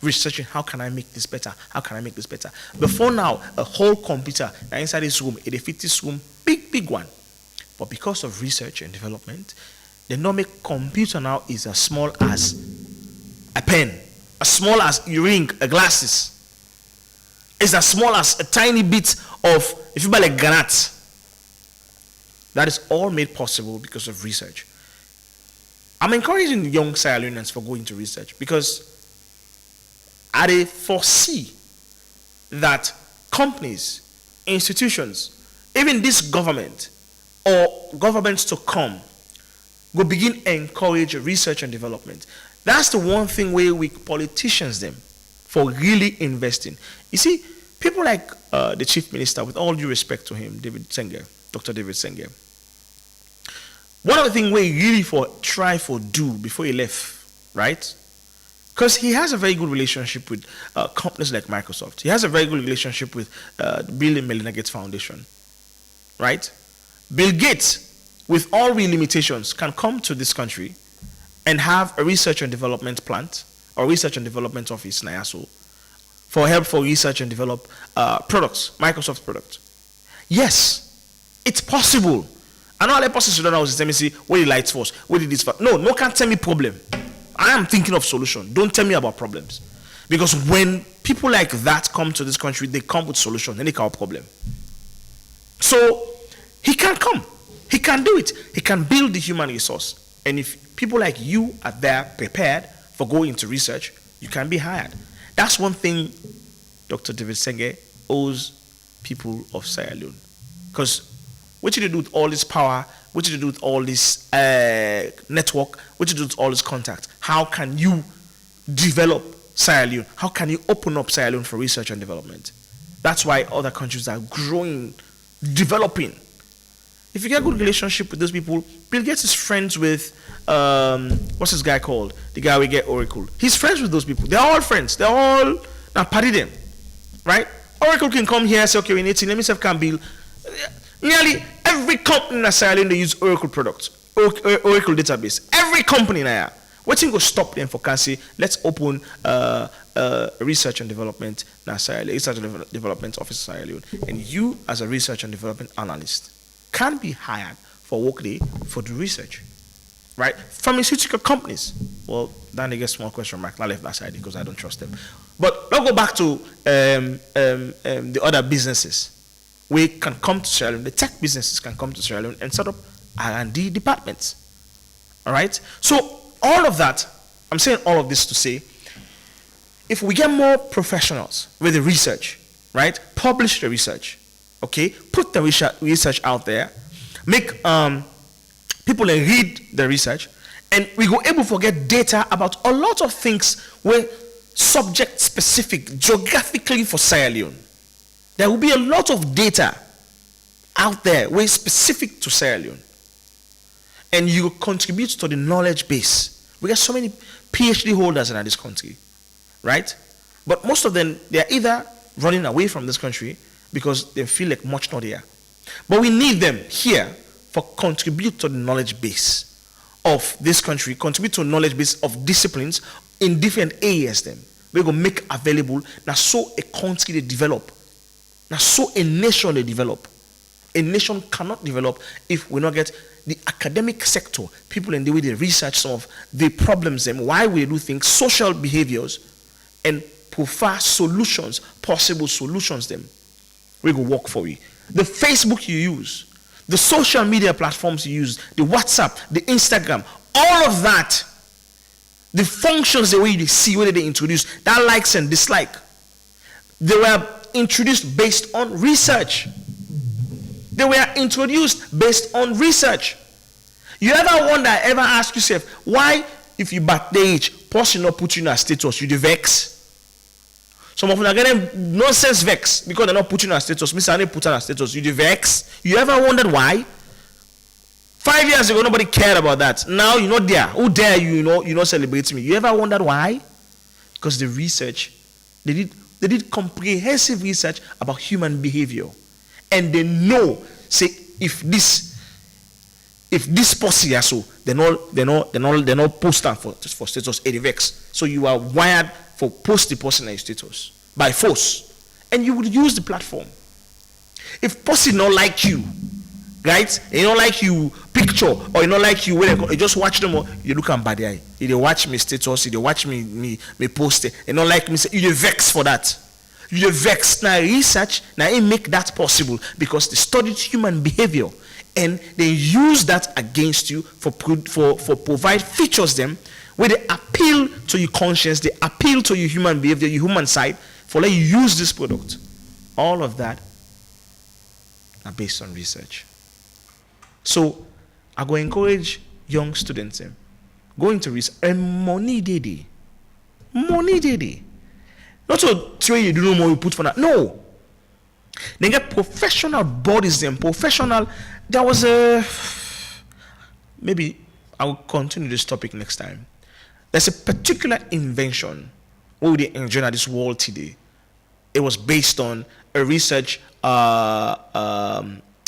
researching how can I make this better? How can I make this better? Before now, a whole computer inside this room, it fit this room, big one. But because of research and development, the normal computer now is as small as a pen, as small as a ring, a glasses. It's as small as a tiny bit of, if you buy like granite. That is all made possible because of research. I'm encouraging young Sierra Leoneans for going to research because I foresee that companies, institutions, even this government or governments to come will begin to encourage research and development. That's the one thing where we politicians them for really investing. You see, people like the chief minister, with all due respect to him, Dr. David Senge, one of the things we really try to do before he left, right? Because he has a very good relationship with companies like Microsoft. He has a very good relationship with Bill and Melinda Gates Foundation, right? Bill Gates, with all the limitations, can come to this country and have a research and development plant or research and development office in IASO for help for research and develop products, Microsoft products. Yes, it's possible. I know all the persons who don't know, tell me, see, where the lights first, where did this first. No can't tell me problem. I am thinking of solution. Don't tell me about problems. Because when people like that come to this country, they come with solution, then they can have problem. So he can come. He can do it. He can build the human resource. And if people like you are there prepared for going into research, you can be hired. That's one thing Dr. David Senge owes people of Sierra Leone. Because what you do with all this power, what you do with all this network, what you do with all this contact, how can you develop Sierra Leone? How can you open up Sierra Leone for research and development? That's why other countries are growing, developing. If you get a good relationship with those people, Bill Gates is friends with, what's this guy called? The guy we get Oracle. He's friends with those people. They're all friends. They're all, now party them, right? Oracle can come here and say, okay, we need to, let me see if I can build. Nearly every company in Sierra Leone, they use Oracle products, Oracle database. Every company now. What thing will stop them for can say, let's open research and development in Sierra Leone, research and development office in Sierra Leone. And you, as a research and development analyst, can be hired for workday for the research, right? Pharmaceutical companies. Well, then I get small question mark. I left that side because I don't trust them. But let's go back to the other businesses. We can come to Sierra Leone. The tech businesses can come to Sierra Leone and set up R&D departments. All right? So all of that, I'm saying all of this to say, if we get more professionals with the research, right? Publish the research, okay? Put the research out there. Make people read the research, and we go able to get data about a lot of things where subject specific geographically for Sierra Leone. There will be a lot of data out there where specific to Sierra Leone, and you contribute to the knowledge base. We got so many PhD holders in this country, right? But most of them, they are either running away from this country because they feel like much not here. But we need them here for contribute to the knowledge base of this country, contribute to knowledge base of disciplines in different areas. Then we're going to make available now so a country they develop. Now so a nation they develop. A nation cannot develop if we not get the academic sector, people in the way they research some of the problems, them, why we do things, social behaviors, and provide solutions, possible solutions them. We go work for you. The Facebook you use, the social media platforms you use, the WhatsApp, the Instagram, all of that, the functions the way you see, whether they introduce, that likes and dislike, they were introduced based on research. They were introduced based on research. You ever wonder, ever ask yourself, why if you birthday age, person not put you in a status, you the vex? Some of them are getting nonsense vex because they're not putting in a status. Mr. I put in a status, you the vex? You ever wondered why? 5 years ago, nobody cared about that. Now you're not there. Who dare you, you're not celebrating me? You ever wondered why? Because the research, they did comprehensive research about human behavior. And they know, say, if this person so they're not posting for status 80 vex. So you are wired for post the person in status by force. And you would use the platform. If person not like you, right? They don't like you picture, or you don't like you when you just watch them, or you look at bad eye. If they watch me status, if they watch me post it, they don't like me, say you vex for that. You vex now research, now it make that possible because they studied human behavior and they use that against you for provide features them where they appeal to your conscience, they appeal to your human behavior, your human side, for let you use this product. All of that are based on research. So I go encourage young students go into research and money day. Not to train you do no more you put for that. No. They get professional bodies them. Professional. There was a maybe I will continue this topic next time. There's a particular invention what we enjoy at this world today. It was based on a research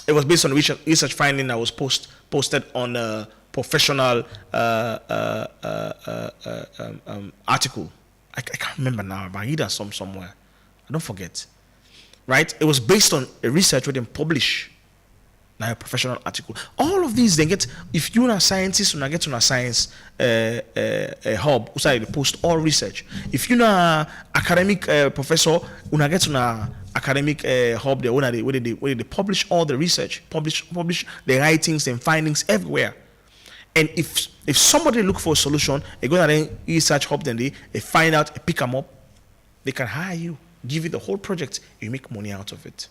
it was based on research finding that was posted on a professional article. I can't remember now, but I read that somewhere. I don't forget. Right? It was based on a research where they publish now a professional article. All of these they get, if you're a scientist, when I get on a science a hub, they post all research. If you're an academic professor, when I get on a academic hub there, where they publish all the research, publish the writings and findings everywhere. And if somebody look for a solution, they go to the research hub, then they find out, they pick them up, they can hire you, give you the whole project, you make money out of it.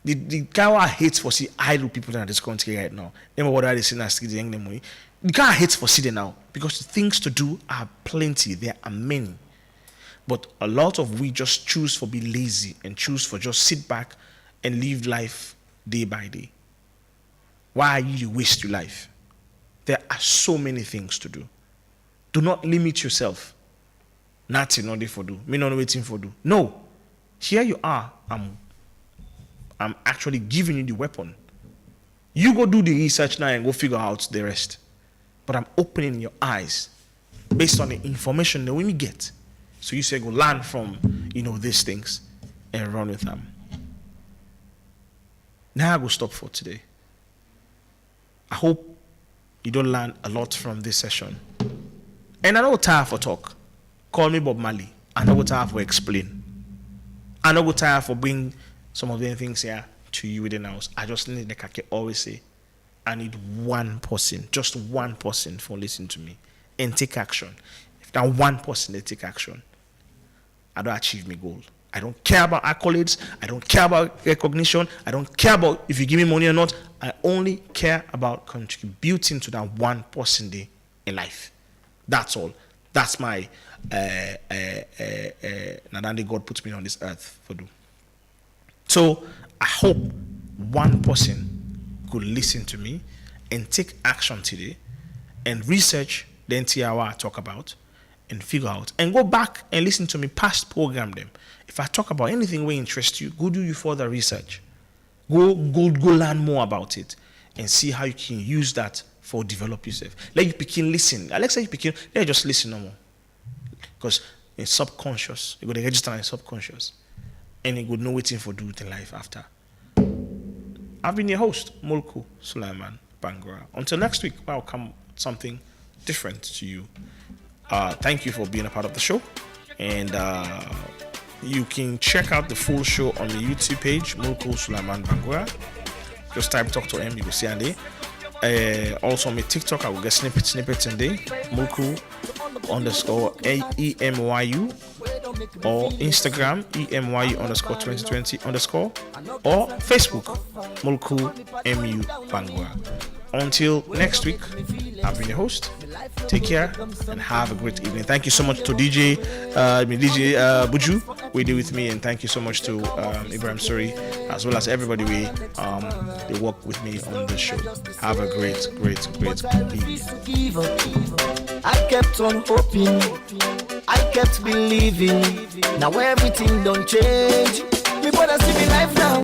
The guy who hates for see idle people in this country right now, never what they say as the young money. The guy hates for see them now because the things to do are plenty, there are many. But a lot of we just choose for be lazy and choose for just sit back and live life day by day. Why are you waste your life? There are so many things to do. Do not limit yourself. Nothing not for do. Me not waiting for do. No. Here you are. I'm actually giving you the weapon. You go do the research now and go figure out the rest. But I'm opening your eyes based on the information that we get. So you say go learn from these things and run with them. Now I will stop for today. I hope you don't learn a lot from this session. And I don't tire for talk. Call me Bob Marley. I don't tire for explain. I don't tire for bring some of the things here to you within the house. I just need, like I always say, I need one person, just one person for listening to me and take action. If that one person they take action, I don't achieve my goal. I don't care about accolades. I don't care about recognition. I don't care about if you give me money or not. I only care about contributing to that one person day in life. That's all. That's my Nadande God puts me on this earth for do. So I hope one person could listen to me and take action today and research the entire hour I talk about and figure out and go back and listen to me past program them. If I talk about anything will interest you, go do you further research. Go learn more about it and see how you can use that for develop yourself. Let you begin listen. Alexa, you begin. Let just listen no more. Because in subconscious, you got to register in subconscious, and you would know waiting for do it in life after. I've been your host, Mulku Sulaiman Bangura. Until next week, I'll come with something different to you. Thank you for being a part of the show, and you can check out the full show on the YouTube page, Mulku Sulaiman Bangura. Just type talk to him, you will see on there. Also on my TikTok, I will get snippets in there. Mulku _EMYU or Instagram EMYU_2020_ or Facebook Mulku MU Bangura. Until next week, I've been your host. Take care and have a great evening. Thank you so much to DJ Buju, who did with me, and thank you so much to Ibrahim Suri, as well as everybody they work with me on the show. Have a great evening. I kept on hoping, I kept believing. Now everything don't change. Me brother see me life now.